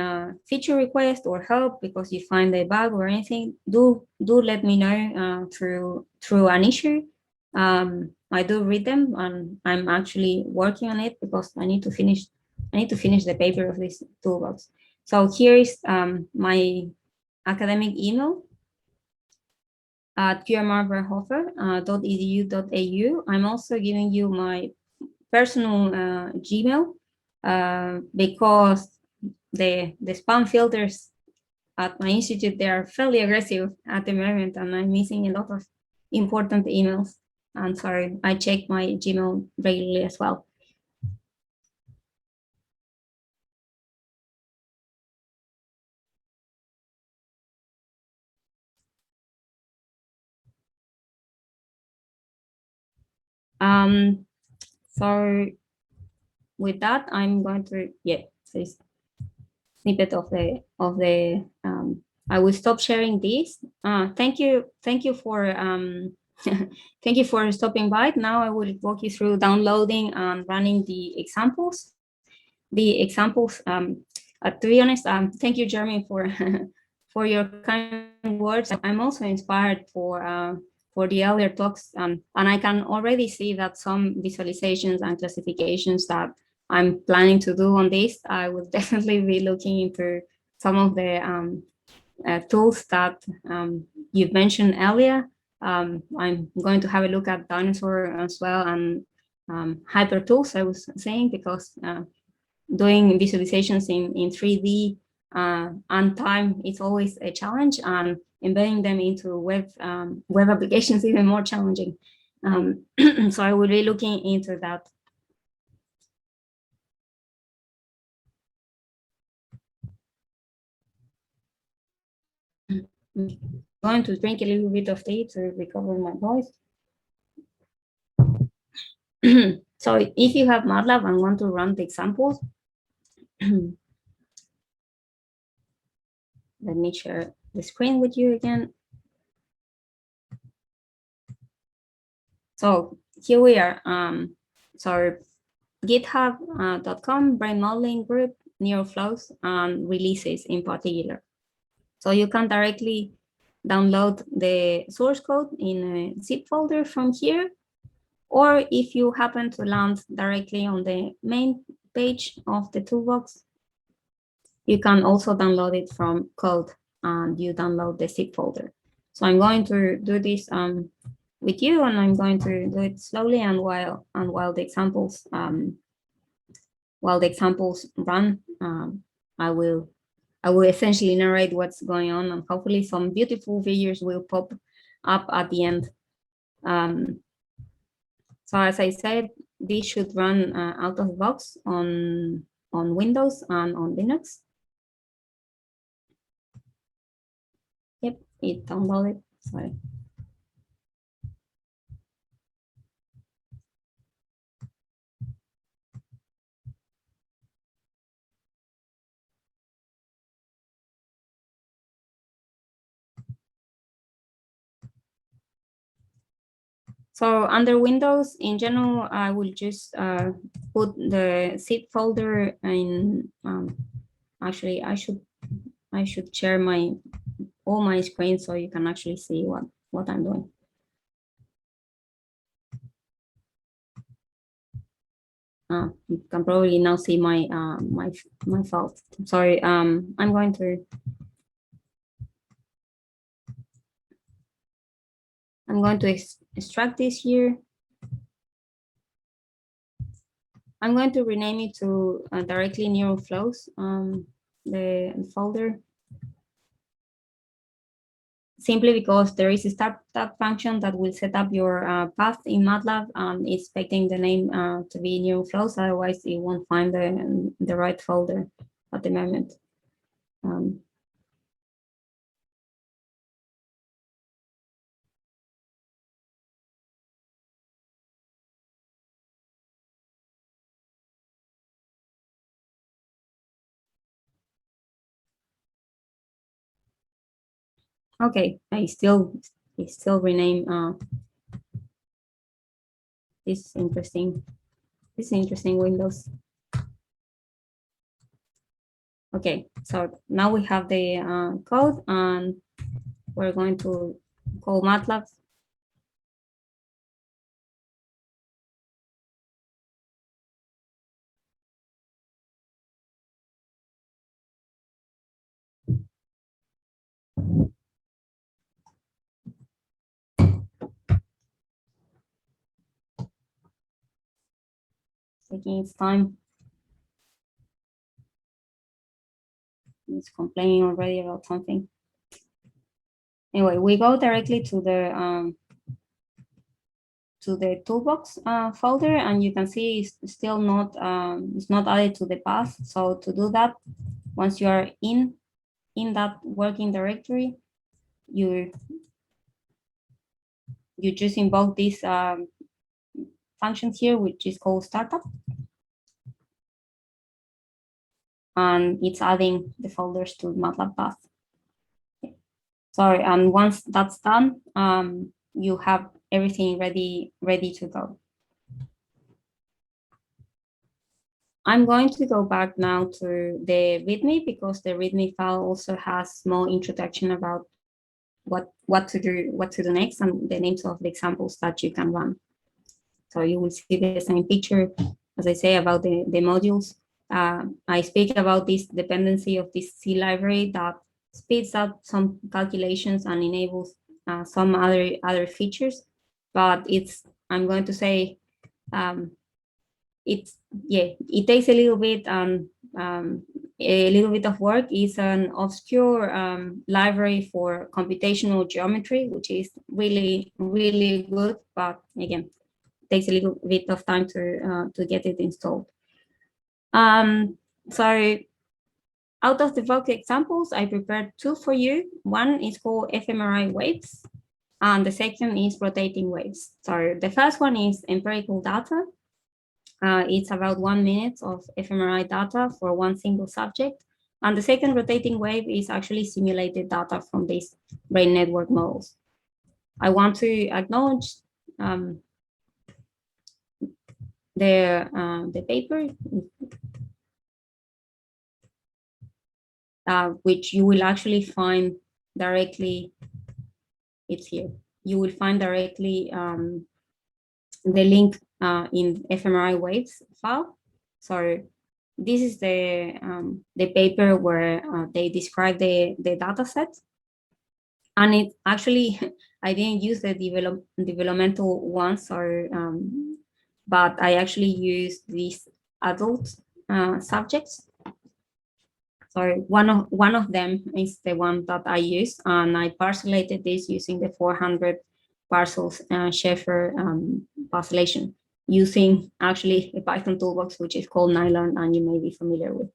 feature request or help because you find a bug or anything, do let me know through an issue. I do read them, and I'm actually working on it because I need to finish the paper of this toolbox. So here is my academic email at qmrverhoeven.edu.au. I'm also giving you my personal Gmail because the spam filters at my institute, they are fairly aggressive at the moment, and I'm missing a lot of important emails. And sorry, I check my Gmail regularly as well. So with that, I'm going to say snippet of the I will stop sharing this. Thank you for thank you for stopping by. Now I will walk you through downloading and running the examples. The examples, To be honest, thank you, Jeremy, for for your kind words. I'm also inspired for the earlier talks, and I can already see that some visualizations and classifications that I'm planning to do on this, I will definitely be looking into some of the tools that you've mentioned earlier. I'm going to have a look at Dinosaur as well, and Hyper tools, I was saying, because doing visualizations in 3D and time, it's always a challenge, and embedding them into web applications even more challenging. So I will be looking into that. I'm going to drink a little bit of tea to recover my voice. So if you have MATLAB and want to run the examples, let me share the screen with you again. So here we are. So github.com, brain modeling group, neuroflows, and releases in particular. So you can directly download the source code in a zip folder from here, or if you happen to land directly on the main page of the toolbox, you can also download it from code, and you download the zip folder. So I'm going to do this with you, and I'm going to do it slowly, and while the examples run, I will essentially narrate what's going on, and hopefully some beautiful figures will pop up at the end. So as I said, this should run out of the box on Windows and on Linux. Yep, it downloaded. Sorry. So under Windows, in general, I will just put the zip folder in. Actually, I should share all my screen so you can actually see what I'm doing. You can probably now see my my files. Sorry, I'm going to extract this here. I'm going to rename it to directly neuroflows, the folder, simply because there is a startup function that will set up your path in MATLAB, and expecting the name to be neuroflows. Otherwise, it won't find the right folder at the moment. Okay, I still rename this interesting windows. Okay, so now we have the code, and we're going to call MATLAB. Taking its time. It's complaining already about something. Anyway, we go directly to the toolbox folder, and you can see it's still not it's not added to the path. So to do that, once you are in that working directory, you just invoke this functions here, which is called startup, and it's adding the folders to MATLAB path. Okay. Sorry, and once that's done, you have everything ready to go. I'm going to go back now to the README because the README file also has small introduction about what to do next and the names of the examples that you can run. So you will see the same picture, as I say, about the modules. I speak about this dependency of this C library that speeds up some calculations and enables some other features, but I'm going to say, it takes a little bit of work. It's an obscure library for computational geometry, which is really, really good, but again, takes a little bit of time to get it installed. So out of the box examples, I prepared two for you. One is called Fmri Waves, and the second is rotating waves. So the first one is empirical data. It's about 1 minute of fMRI data for one single subject. And the second rotating wave is actually simulated data from these brain network models. I want to acknowledge the paper, which you will actually find directly. It's here. You will find directly the link in fMRI Waves file. So this is the paper where they describe the data set. And it actually, I didn't use the developmental ones, but I actually used these adult subjects. So one of them is the one that I used, and I parcellated this using the 400 parcels Schaeffer parcellation, using actually a Python toolbox, which is called Nylon, and you may be familiar with.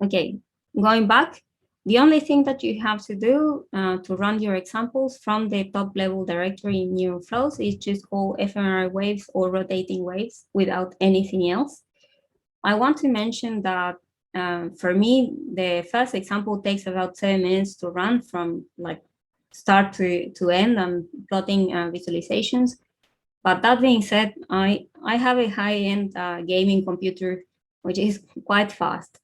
Okay, going back, the only thing that you have to do to run your examples from the top level directory in NeuroFlows is just call fMRI waves or rotating waves without anything else. I want to mention that for me, the first example takes about 7 minutes to run from like start to end and plotting visualizations. But that being said, I have a high-end gaming computer, which is quite fast.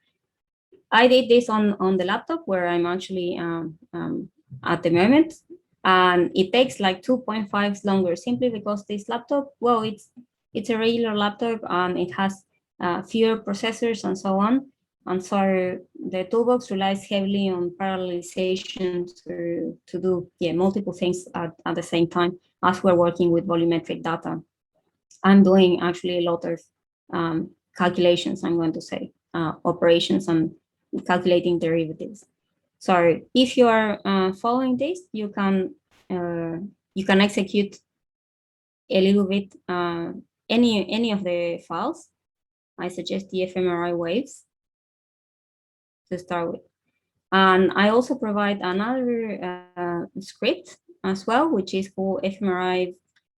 I did this on the laptop where I'm actually at the moment, and it takes like 2.5 longer simply because this laptop, well, it's a regular laptop and it has fewer processors and so on. And so the toolbox relies heavily on parallelization to do multiple things at the same time as we're working with volumetric data. I'm doing actually a lot of calculations, I'm going to say, operations and calculating derivatives. So if you are following this, you can execute a little bit any of the files. I suggest the fMRI waves to start with. And I also provide another script as well, which is called fMRI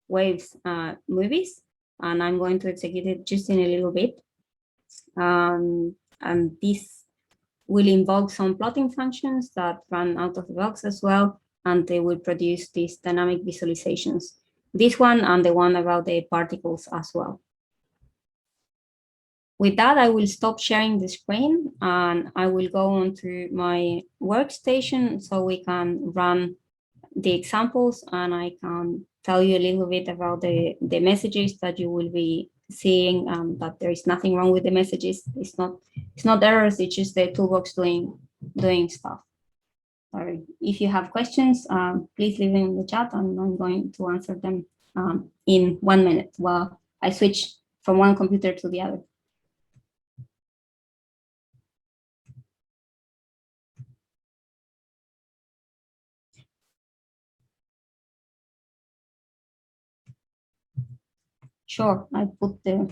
waves movies. And I'm going to execute it just in a little bit. And this will invoke some plotting functions that run out of the box as well, and they will produce these dynamic visualizations. This one and the one about the particles as well. With that, I will stop sharing the screen and I will go on to my workstation so we can run the examples and I can tell you a little bit about the messages that you will be seeing, that there is nothing wrong with the messages. It's not errors, it's just the toolbox doing stuff. Or if you have questions, please leave them in the chat and I'm going to answer them in 1 minute while I switch from one computer to the other. Sure, I put the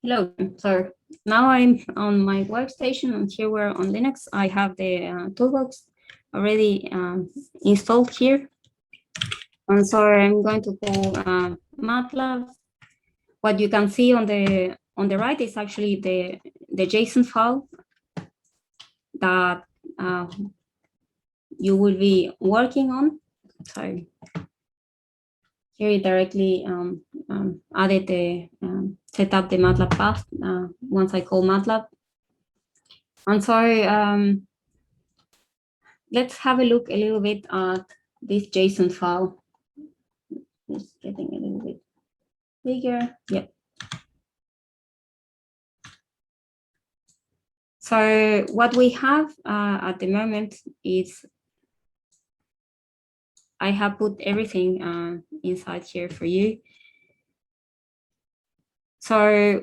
Hello. So now I'm on my workstation, and here we're on Linux. I have the toolbox already installed here. And so I'm going to call MATLAB. What you can see on the right is actually the JSON file that you will be working on. So here it directly added the set up the MATLAB path once I call MATLAB. And so let's have a look a little bit at this JSON file. It's getting a little bit bigger. Yep. So what we have at the moment is I have put everything inside here for you. So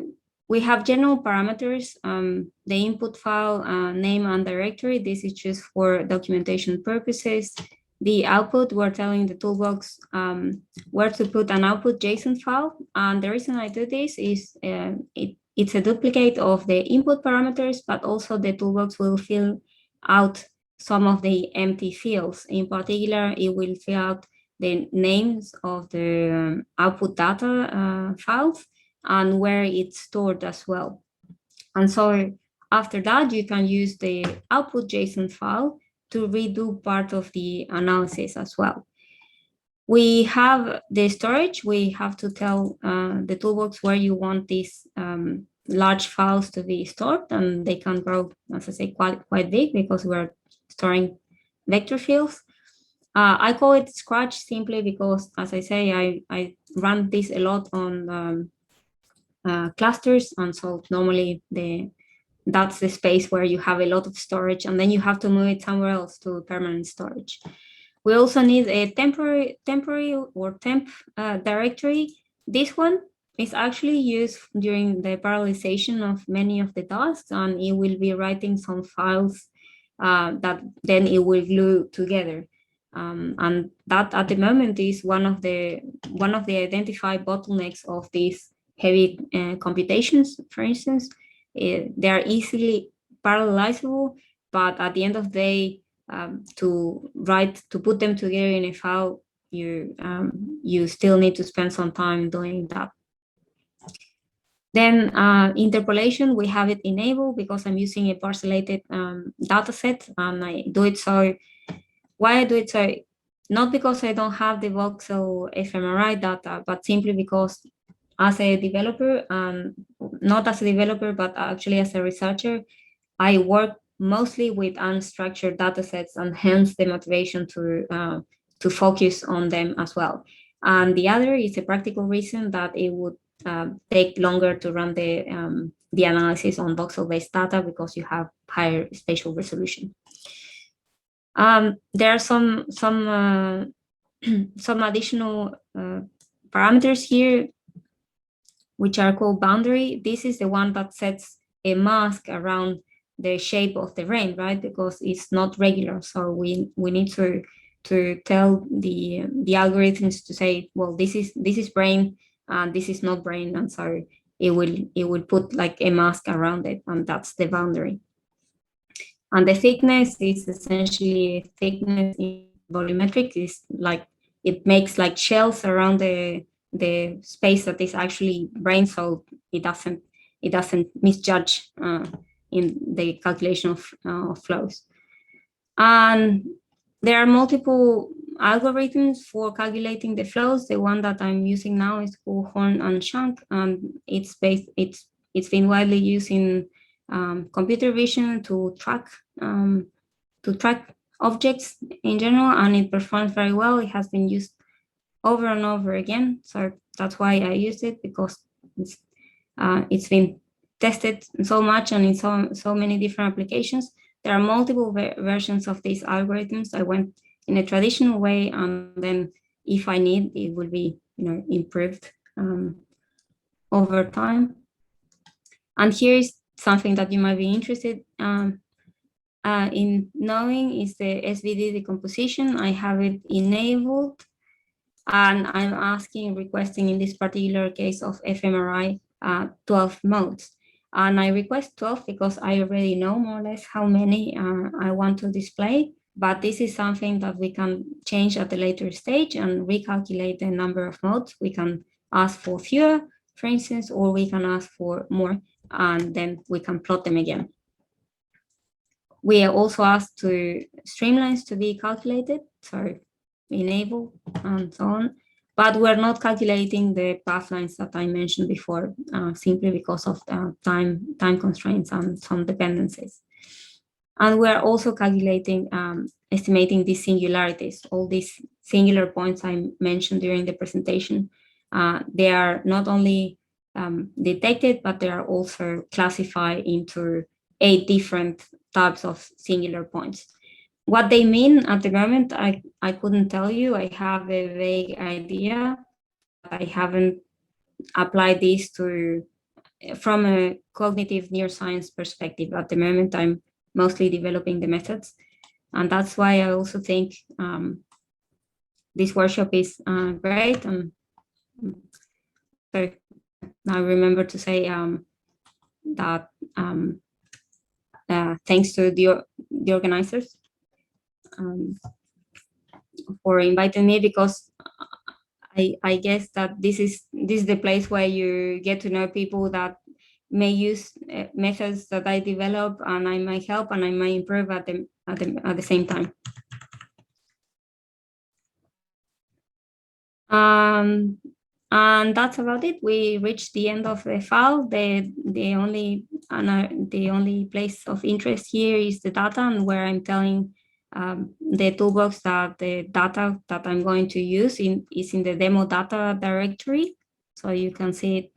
we have general parameters, the input file, name and directory. This is just for documentation purposes. The output, we're telling the toolbox where to put an output JSON file. And the reason I do this is it's a duplicate of the input parameters, but also the toolbox will fill out some of the empty fields. In particular, it will fill out the names of the output data files and where it's stored as well. And so after that, you can use the output JSON file to redo part of the analysis as well. We have the storage. We have to tell the toolbox where you want these large files to be stored, and they can grow, as I say, quite big because we're storing vector fields. I call it Scratch simply because, as I say, I run this a lot on clusters, and so normally that's the space where you have a lot of storage, and then you have to move it somewhere else to permanent storage. We also need a temporary or temp directory. This one is actually used during the parallelization of many of the tasks, and it will be writing some files that then it will glue together. And that at the moment is one of the identified bottlenecks of these heavy computations. For instance, they are easily parallelizable, but at the end of the day, to put them together in a file, you still need to spend some time doing that. Then interpolation, we have it enabled because I'm using a parcellated data set, and I do it so. Why I do it so? Not because I don't have the voxel fMRI data, but simply because as a developer, not as a developer, but actually as a researcher, I work mostly with unstructured data sets, and hence the motivation to focus on them as well. And the other is a practical reason that it would take longer to run the analysis on voxel-based data because you have higher spatial resolution. There are some additional parameters here, which are called boundary. This is the one that sets a mask around the shape of the rain, right? Because it's not regular, so we need to tell the algorithms to say, well, this is brain and this is not brain, and so it will put like a mask around it, and that's the boundary. And the thickness is essentially thickness in volumetric. Is like it makes like shells around the space that is actually brain, so it doesn't misjudge in the calculation of flows. And there are multiple algorithms for calculating the flows. The one that I'm using now is called Horn and Shank, and it's been widely used in computer vision to track objects in general, and it performs very well. It has been used over and over again, so that's why I used it, because it's been tested so much and in so many different applications. There are multiple versions of these algorithms. I went in a traditional way, and then if I need, it will be improved over time. And here is something that you might be interested in knowing is the Svd decomposition. I have it enabled, and I'm requesting in this particular case of fMRI 12 modes. And I request 12 because I already know more or less how many I want to display, but this is something that we can change at a later stage and recalculate the number of modes. We can ask for fewer, for instance, or we can ask for more, and then we can plot them again. We are also asked to streamlines to be calculated, so enable and so on, but we're not calculating the path lines that I mentioned before, simply because of time constraints and some dependencies. And we're also calculating, estimating these singularities, all these singular points I mentioned during the presentation. They are not only detected, but they are also classified into 8 different types of singular points. What they mean at the moment, I couldn't tell you. I have a vague idea. I haven't applied this from a cognitive neuroscience perspective. At the moment, I'm mostly developing the methods. And that's why I also think this workshop is great. And so I remember to say that thanks to the organizers for inviting me, because I guess that this is the place where you get to know people that may use methods that I develop, and I might help and I might improve at the same time. And that's about it. We reached the end of the file. The only place of interest here is the data, and where I'm telling the toolbox that the data that I'm going to use is in the demo data directory. So you can see it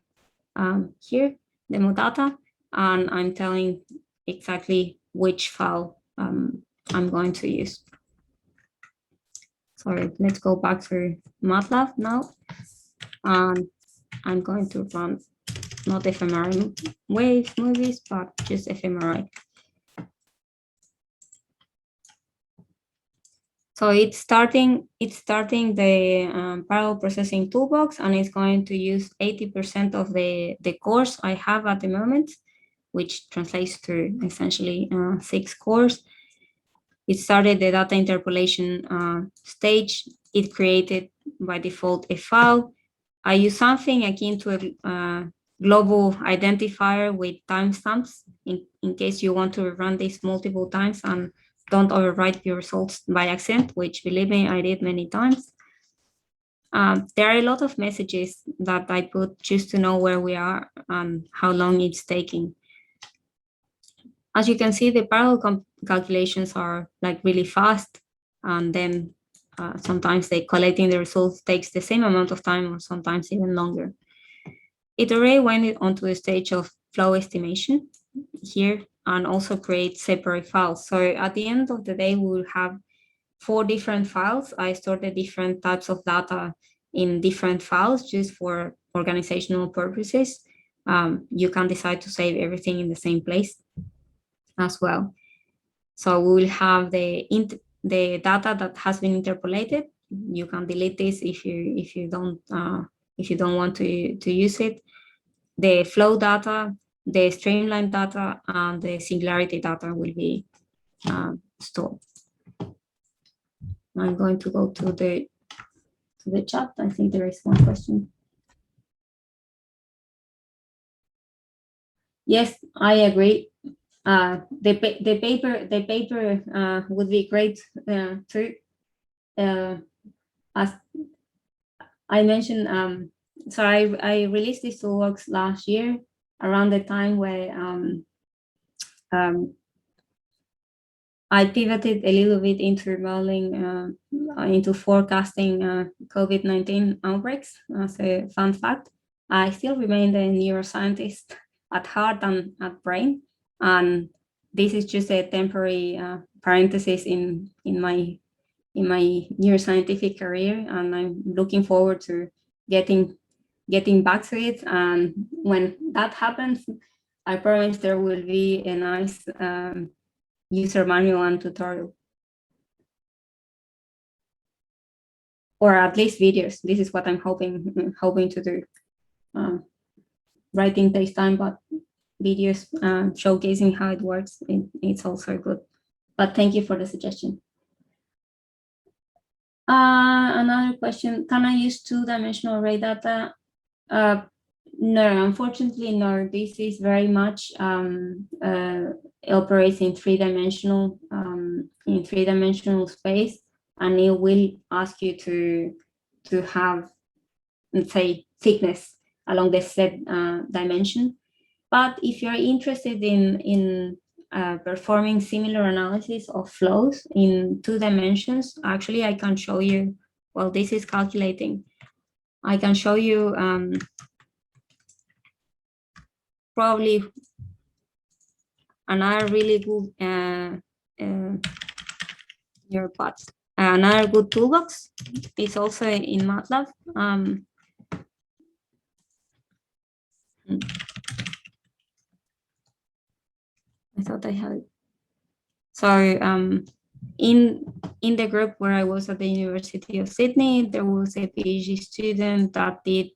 here, demo data, and I'm telling exactly which file I'm going to use. Sorry, let's go back to MATLAB now. I'm going to run not Fmri Wave movies, but just Fmri. So it's starting the parallel processing toolbox, and it's going to use 80% of the cores I have at the moment, which translates to essentially 6 cores. It started the data interpolation stage. It created by default a file. I use something akin to a global identifier with timestamps in case you want to run this multiple times and don't overwrite your results by accident, which, believe me, I did many times. There are a lot of messages that I put just to know where we are and how long it's taking. As you can see, the parallel calculations are like really fast, and then sometimes collecting the results takes the same amount of time, or sometimes even longer. It already went onto the stage of flow estimation here, and also create separate files. So at the end of the day, we will have 4 different files. I stored the different types of data in different files just for organizational purposes. You can decide to save everything in the same place as well. So we will have the data that has been interpolated. You can delete this if you don't want to use it. The flow data, the streamline data, and the singularity data will be stored. I'm going to go to the chat. I think there is one question. Yes, I agree. The paper would be great too. As I mentioned, so I released this toolbox last year around the time where I pivoted a little bit into modeling, into forecasting COVID-19 outbreaks. As a fun fact, I still remain a neuroscientist at heart and at brain, and this is just a temporary parenthesis in my neuroscientific career, and I'm looking forward to getting back to it. And when that happens, I promise there will be a nice user manual and tutorial, or at least videos. This is what I'm hoping to do. writing takes time, but videos showcasing how it works, it's also good. But thank you for the suggestion. Another question, can I use two-dimensional array data? No, unfortunately, no. This is very much operates in three-dimensional space, and it will ask you to have, let's say, thickness along the Z dimension. But if you're interested in performing similar analysis of flows in 2 dimensions, actually, I can show you. Well, this is calculating. I can show you probably another really good another good toolbox. It's also in MATLAB. I thought I had it. So in the group where I was at the University of Sydney, there was a PhD student that did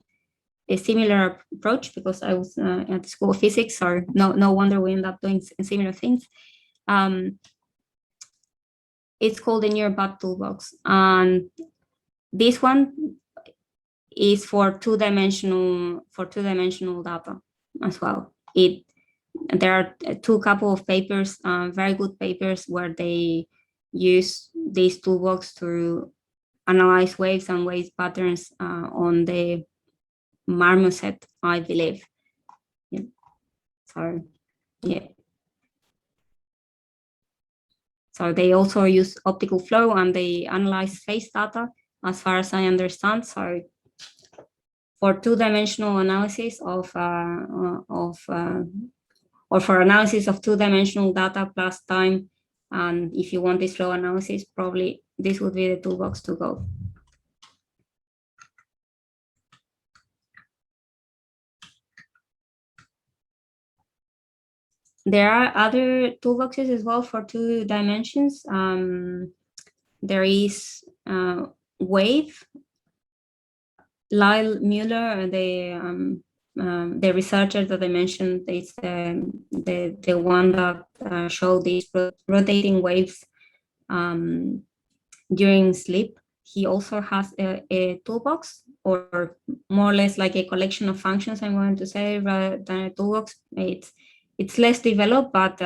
a similar approach, because I was at the School of Physics, so no wonder we end up doing similar things. It's called the Nearby Toolbox, and this one is for two-dimensional data as well. There are couple of papers, very good papers, where they use this toolbox to analyze waves and wave patterns on the marmoset, I believe. Yeah. So, yeah. So they also use optical flow, and they analyze phase data, as far as I understand. So for two-dimensional analysis or for analysis of two-dimensional data plus time, and if you want this flow analysis, probably this would be the toolbox to go. There are other toolboxes as well for 2 dimensions. There is Wave. Lyle Mueller, the researcher that I mentioned, is the one that showed these rotating waves during sleep. He also has a toolbox, or more or less like a collection of functions, I'm going to say, rather than a toolbox. It's less developed, but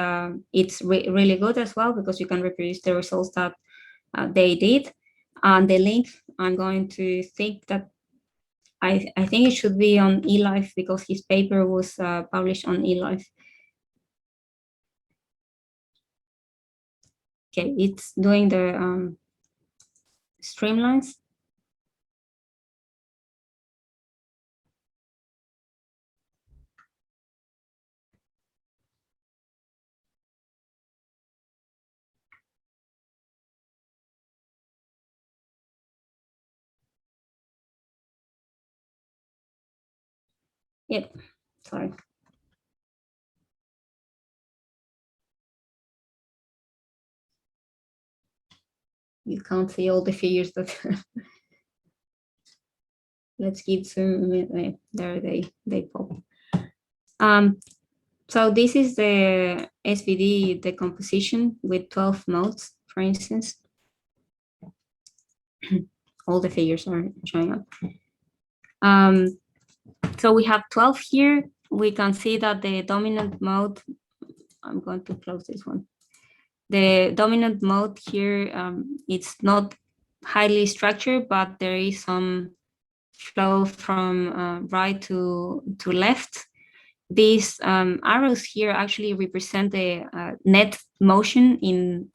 it's really good as well, because you can reproduce the results that they did. And the link, I'm going to think that I think it should be on eLife, because his paper was published on eLife. Okay, it's doing the Streamlines. Yep, sorry. You can't see all the figures that let's give some, there they pop. So this is the Svd decomposition with 12 modes, for instance. All the figures are showing up. So we have 12 here. We can see that the dominant mode, I'm going to close this one. The dominant mode here, it's not highly structured, but there is some flow from right to left. These arrows here actually represent the net motion in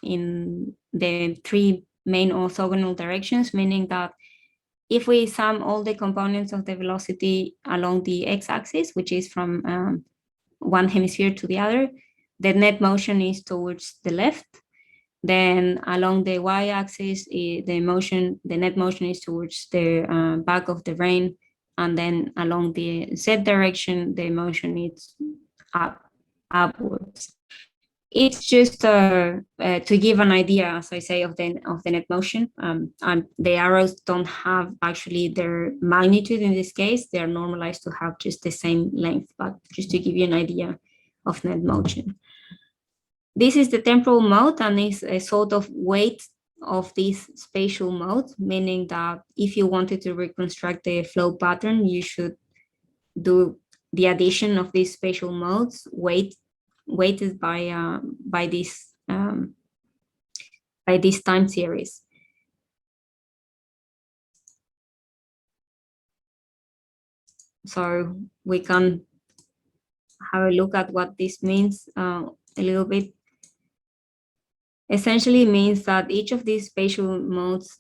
the 3 main orthogonal directions, meaning that if we sum all the components of the velocity along the x-axis, which is from one hemisphere to the other, the net motion is towards the left. Then along the y-axis, the net motion is towards the back of the brain, and then along the z direction, the motion is upwards. It's just to give an idea, as I say, of the net motion. And the arrows don't have actually their magnitude in this case. They are normalized to have just the same length, but just to give you an idea of net motion. This is the temporal mode, and it's a sort of weight of this spatial mode, meaning that if you wanted to reconstruct the flow pattern, you should do the addition of these spatial modes weighted by this time series. So we can have a look at what this means a little bit. Essentially means that each of these spatial modes,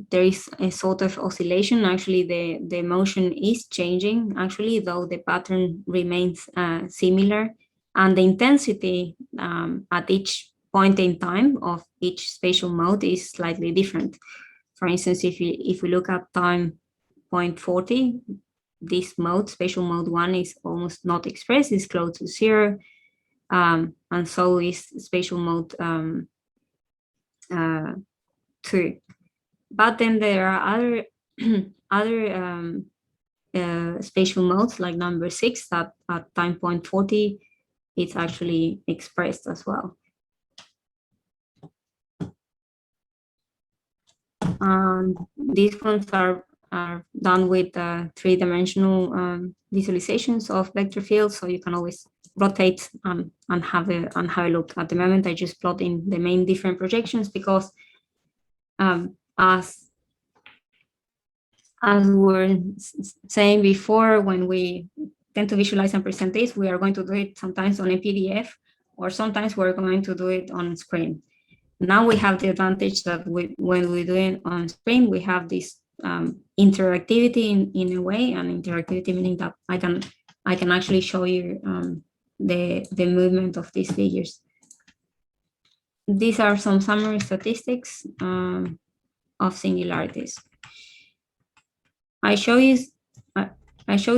there is a sort of oscillation. Actually, the motion is changing, actually, though the pattern remains similar. And the intensity at each point in time of each spatial mode is slightly different. For instance, if we look at time point 40, this mode, spatial mode 1, is almost not expressed, it's close to 0. And so is spatial mode 2. But then there are other spatial modes, like number 6, that at time point 40, it's actually expressed as well. These ones are done with 3-dimensional visualizations of vector fields, so you can always rotate and have a look. At the moment, I just plot in the main different projections because as we were saying before, when we tend to visualize and present this, we are going to do it sometimes on a PDF, or sometimes we're going to do it on screen. Now we have the advantage that when we do it on screen, we have this interactivity in a way, and interactivity meaning that I can actually show you the movement of these figures. These are some summary statistics of singularities. I show you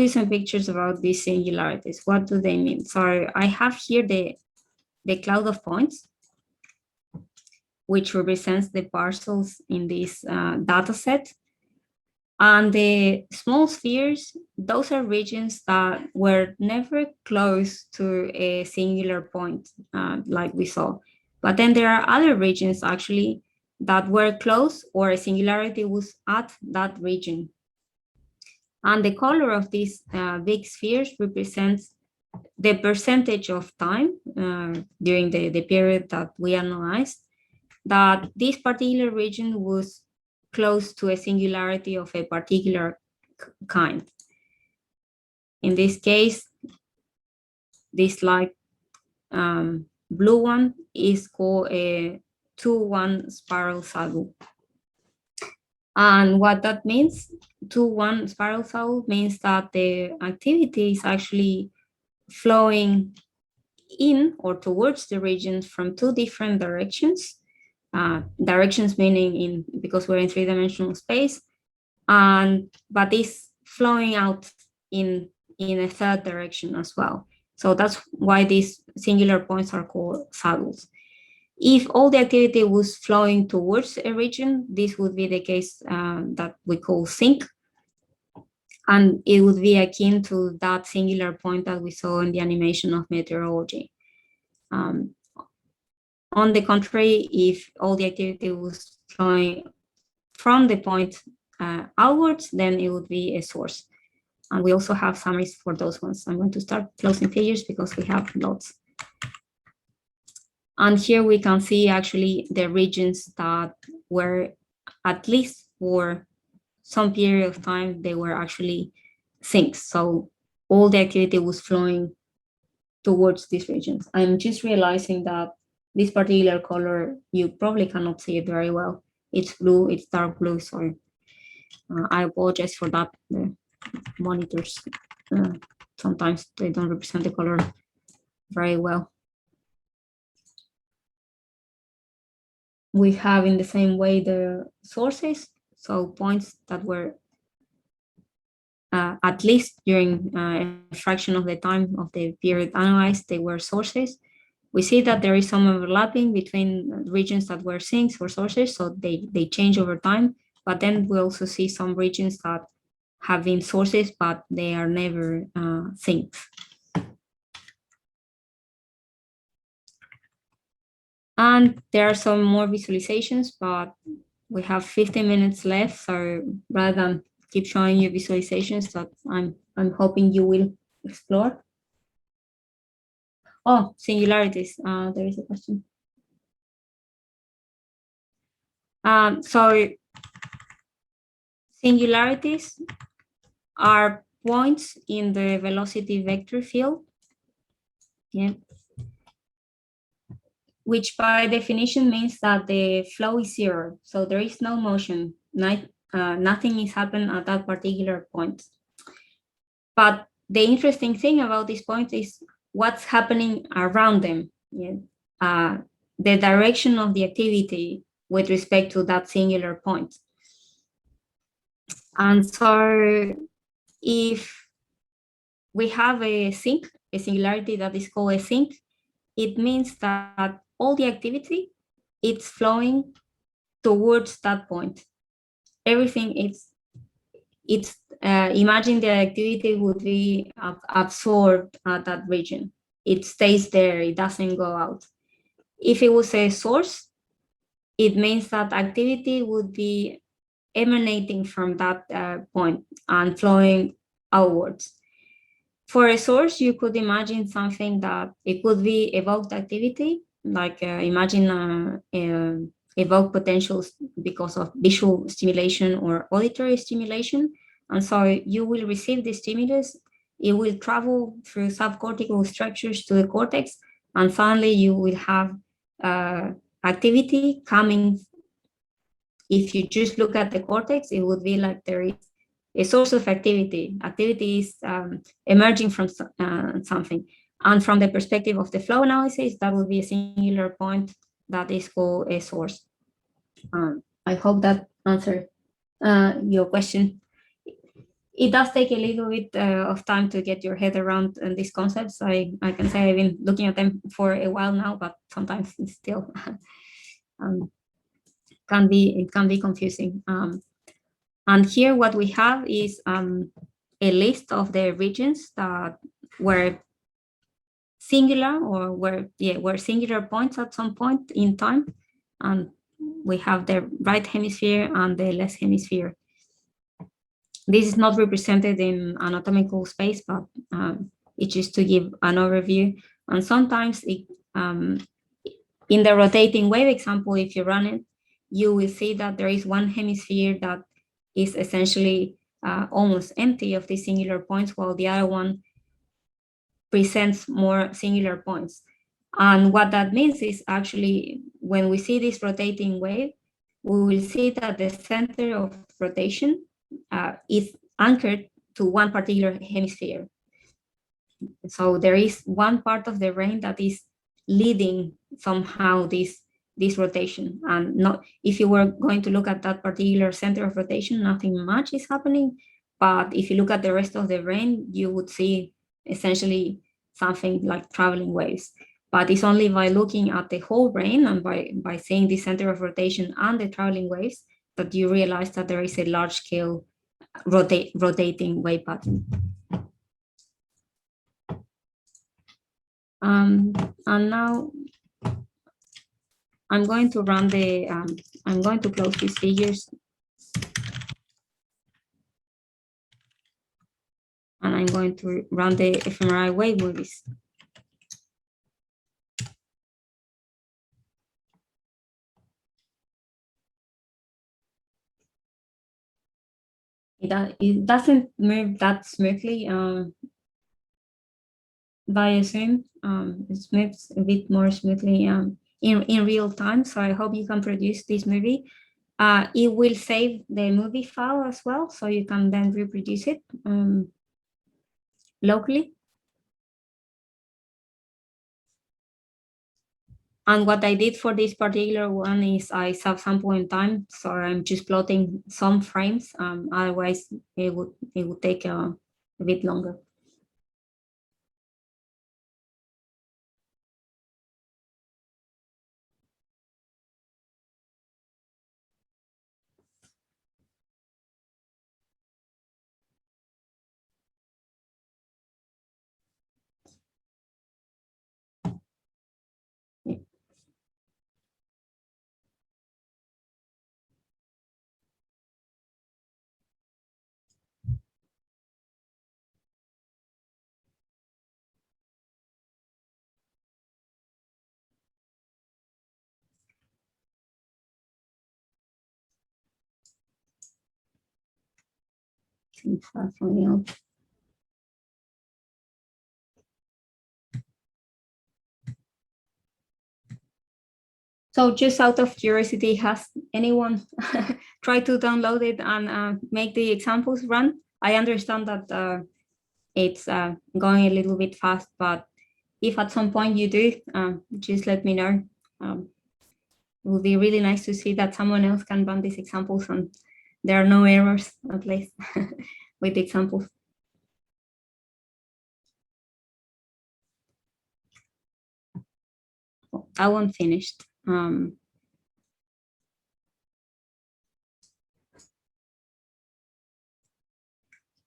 some pictures about these singularities. What do they mean? So I have here the cloud of points, which represents the parcels in this data set. And the small spheres, those are regions that were never close to a singular point, like we saw. But then there are other regions, actually, that were close, or a singularity was at that region. And the color of these big spheres represents the percentage of time during the period that we analyzed that this particular region was close to a singularity of a particular kind. In this case, this light blue one is called a 2-1 spiral saddle. And what that means, 2-1 spiral saddle, means that the activity is actually flowing in or towards the region from 2 different directions. Directions meaning because we're in 3-dimensional space, but it's flowing out in a 3rd direction as well. So that's why these singular points are called saddles. If all the activity was flowing towards a region, this would be the case that we call sink, and it would be akin to that singular point that we saw in the animation of meteorology. On the contrary, if all the activity was flowing from the point outwards, then it would be a source. And we also have summaries for those ones. I'm going to start closing figures because we have lots. And here we can see actually the regions that were, at least for some period of time, they were actually sinks. So all the activity was flowing towards these regions. I'm just realizing that this particular color, you probably cannot see it very well. It's blue, it's dark blue, so I apologize for that. The monitors, sometimes they don't represent the color very well. We have in the same way the sources, so points that were at least during a fraction of the time of the period analyzed, they were sources. we see that there is some overlapping between regions that were sinks or sources, so they change over time. But then we also see some regions that have been sources, but they are never sinks. And there are some more visualizations, but we have 15 minutes left. So rather than keep showing you visualizations that I'm hoping you will explore. Oh, singularities. There is a question. So singularities are points in the velocity vector field, yeah, which by definition means that the flow is zero. So there is no motion, nothing is happening at that particular point. But the interesting thing about these points is what's happening around them. Yeah? The direction of the activity with respect to that singular point. And so if we have a sink, a singularity that is called a sink, it means that all the activity, it's flowing towards that point. Everything imagine the activity would be absorbed at that region. It stays there, it doesn't go out. If it was a source, it means that activity would be emanating from that point and flowing outwards. For a source, you could imagine something that it could be evoked activity, like imagine evoked potentials because of visual stimulation or auditory stimulation. And so you will receive the stimulus, it will travel through subcortical structures to the cortex, and finally you will have activity coming. If you just look at the cortex, it would be like there is a source of activity. Activity is emerging from something. And from the perspective of the flow analysis, that would be a singular point that is called a source. I hope that answered your question. It does take a little bit of time to get your head around these concepts. I can say I've been looking at them for a while now, but sometimes it's still it can be confusing. And here what we have is a list of the regions that were singular or were singular points at some point in time. And we have the right hemisphere and the left hemisphere. This is not represented in anatomical space, but it's just to give an overview. And sometimes in the rotating wave example, if you run it, you will see that there is one hemisphere that is essentially almost empty of these singular points, while the other one presents more singular points. And what that means is actually when we see this rotating wave, we will see that the center of rotation is anchored to one particular hemisphere. So there is one part of the brain that is leading somehow this rotation. And not, if you were going to look at that particular center of rotation, nothing much is happening. But if you look at the rest of the brain, you would see essentially something like traveling waves. But it's only by looking at the whole brain and by seeing the center of rotation and the traveling waves that you realize that there is a large scale rotating wave pattern. And now I'm going to run the, I'm going to close these figures. And I'm going to run the Fmri Wave movies. It doesn't move that smoothly via Zoom. It moves a bit more smoothly in real time. So I hope you can produce this movie. It will save the movie file as well, so you can then reproduce it locally. And what I did for this particular one is I subsample in time, so I'm just plotting some frames. Otherwise, it would take a bit longer. things are falling out. So just out of curiosity, has anyone tried to download it and make the examples run? I understand that it's going a little bit fast, but if at some point you do, just let me know. It would be really nice to see that someone else can run these examples and there are no errors, at least, with the examples. That one finished.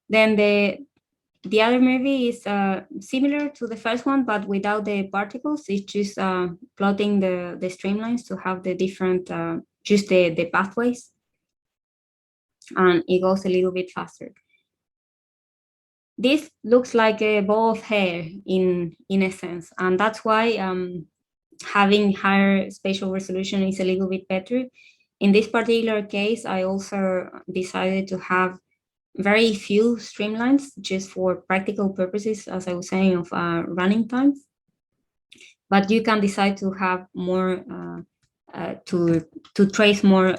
Then the other movie is similar to the first one, but without the particles. It's just plotting the streamlines to have the different, just the pathways. And it goes a little bit faster. This looks like a ball of hair in a sense, and that's why having higher spatial resolution is a little bit better. In this particular case, I also decided to have very few streamlines just for practical purposes, as I was saying, of running times. But you can decide to have more, to trace more,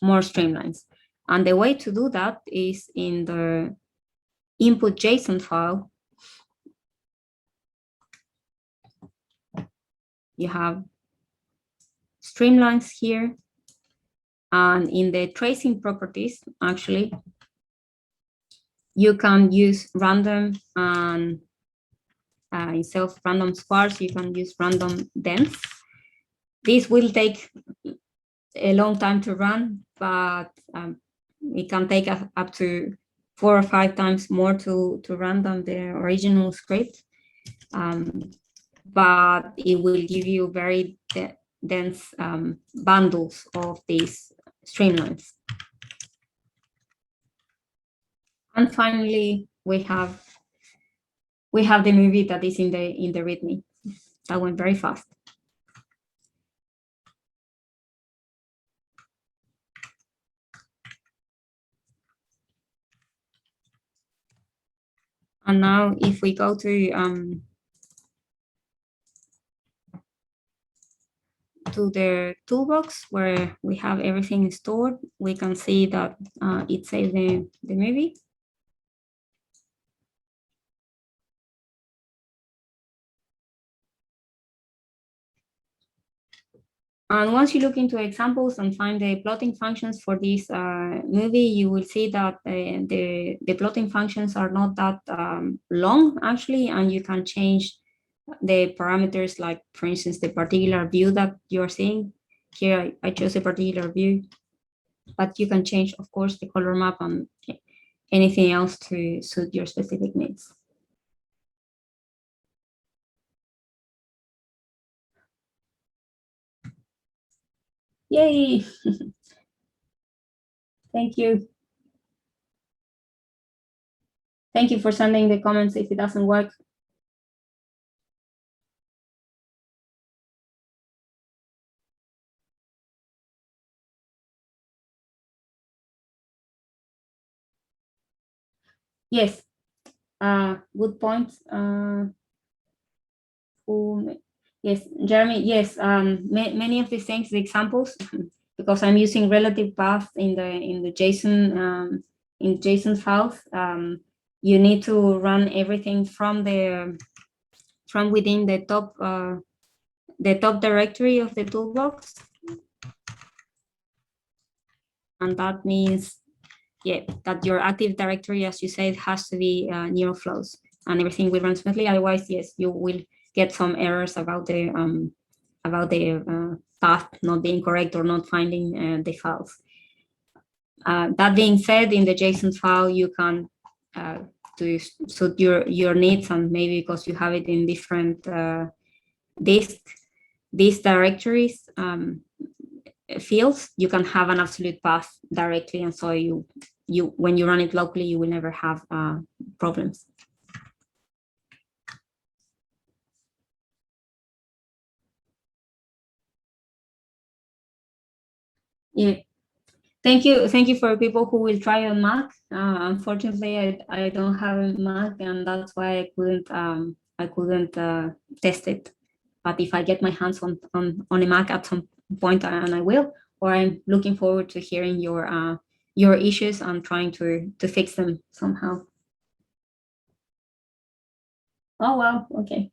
more streamlines. And the way to do that is in the input JSON file. You have streamlines here. And in the tracing properties, actually, you can use random and instead of random sparse, you can use random dense. This will take a long time to run, but it can take up to 4 or 5 times more to run than the original script. But it will give you very dense bundles of these streamlines. And finally, we have the movie that is in the README. That went very fast. And now, if we go to the toolbox where we have everything stored, we can see that it saves the movie. And once you look into examples and find the plotting functions for this movie, you will see that the plotting functions are not that long, actually, and you can change the parameters, like, for instance, the particular view that you're seeing. Here, I chose a particular view, but you can change, of course, the color map and anything else to suit your specific needs. Yay! Thank you. Thank you for sending the comments if it doesn't work. Yes, good point. Yes, Jeremy, yes, many of these things, the examples, because I'm using relative paths in the JSON in JSON files, you need to run everything from within the top directory of the toolbox, and that means, yeah, that your active directory, as you said, has to be near flows, and everything will run smoothly. Otherwise, yes, you will get some errors about the path not being correct or not finding the files. That being said, in the JSON file, you can to suit your needs, and maybe because you have it in different these directories fields, you can have an absolute path directly, and so you when you run it locally, you will never have problems. Yeah, Thank you for people who will try on Mac. Unfortunately, I don't have a Mac, and that's why I couldn't test it. But if I get my hands on a Mac at some point, and I will, or I'm looking forward to hearing your issues and trying to fix them somehow. Oh wow, okay.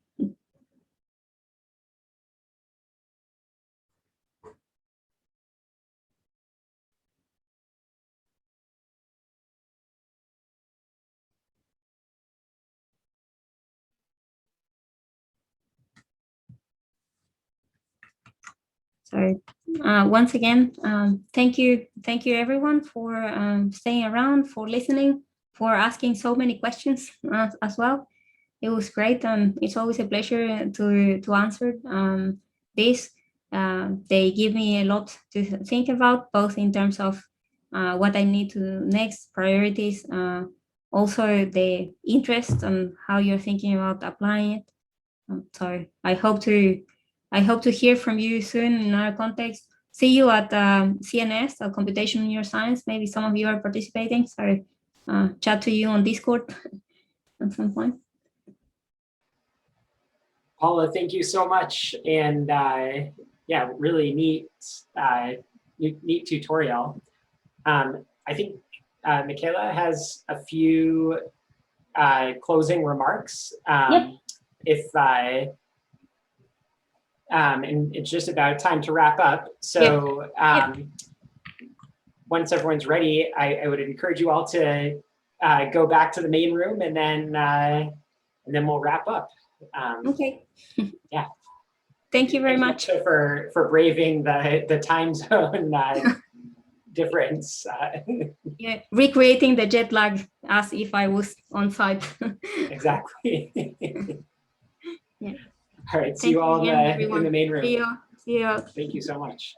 So once again, thank you everyone for staying around, for listening, for asking so many questions as well. It was great, and it's always a pleasure to answer this. They give me a lot to think about, both in terms of what I need to next, priorities, also the interest and how you're thinking about applying it. So I hope to hear from you soon in our context. See you at CNS, at Computational Neuroscience. Maybe some of you are participating. So chat to you on Discord at some point.
Paula, thank you so much. And yeah, really neat tutorial. I think Michaela has a few closing remarks.
Yep.
And it's just about time to wrap up. So once everyone's ready, I would encourage you all to go back to the main room, and then we'll wrap up.
Okay.
Yeah.
Thank you very much
for braving the time zone difference.
Yeah, recreating the jet lag as if I was on site.
Exactly.
Yeah.
All right. See you all in the main room.
See you.
Thank you so much.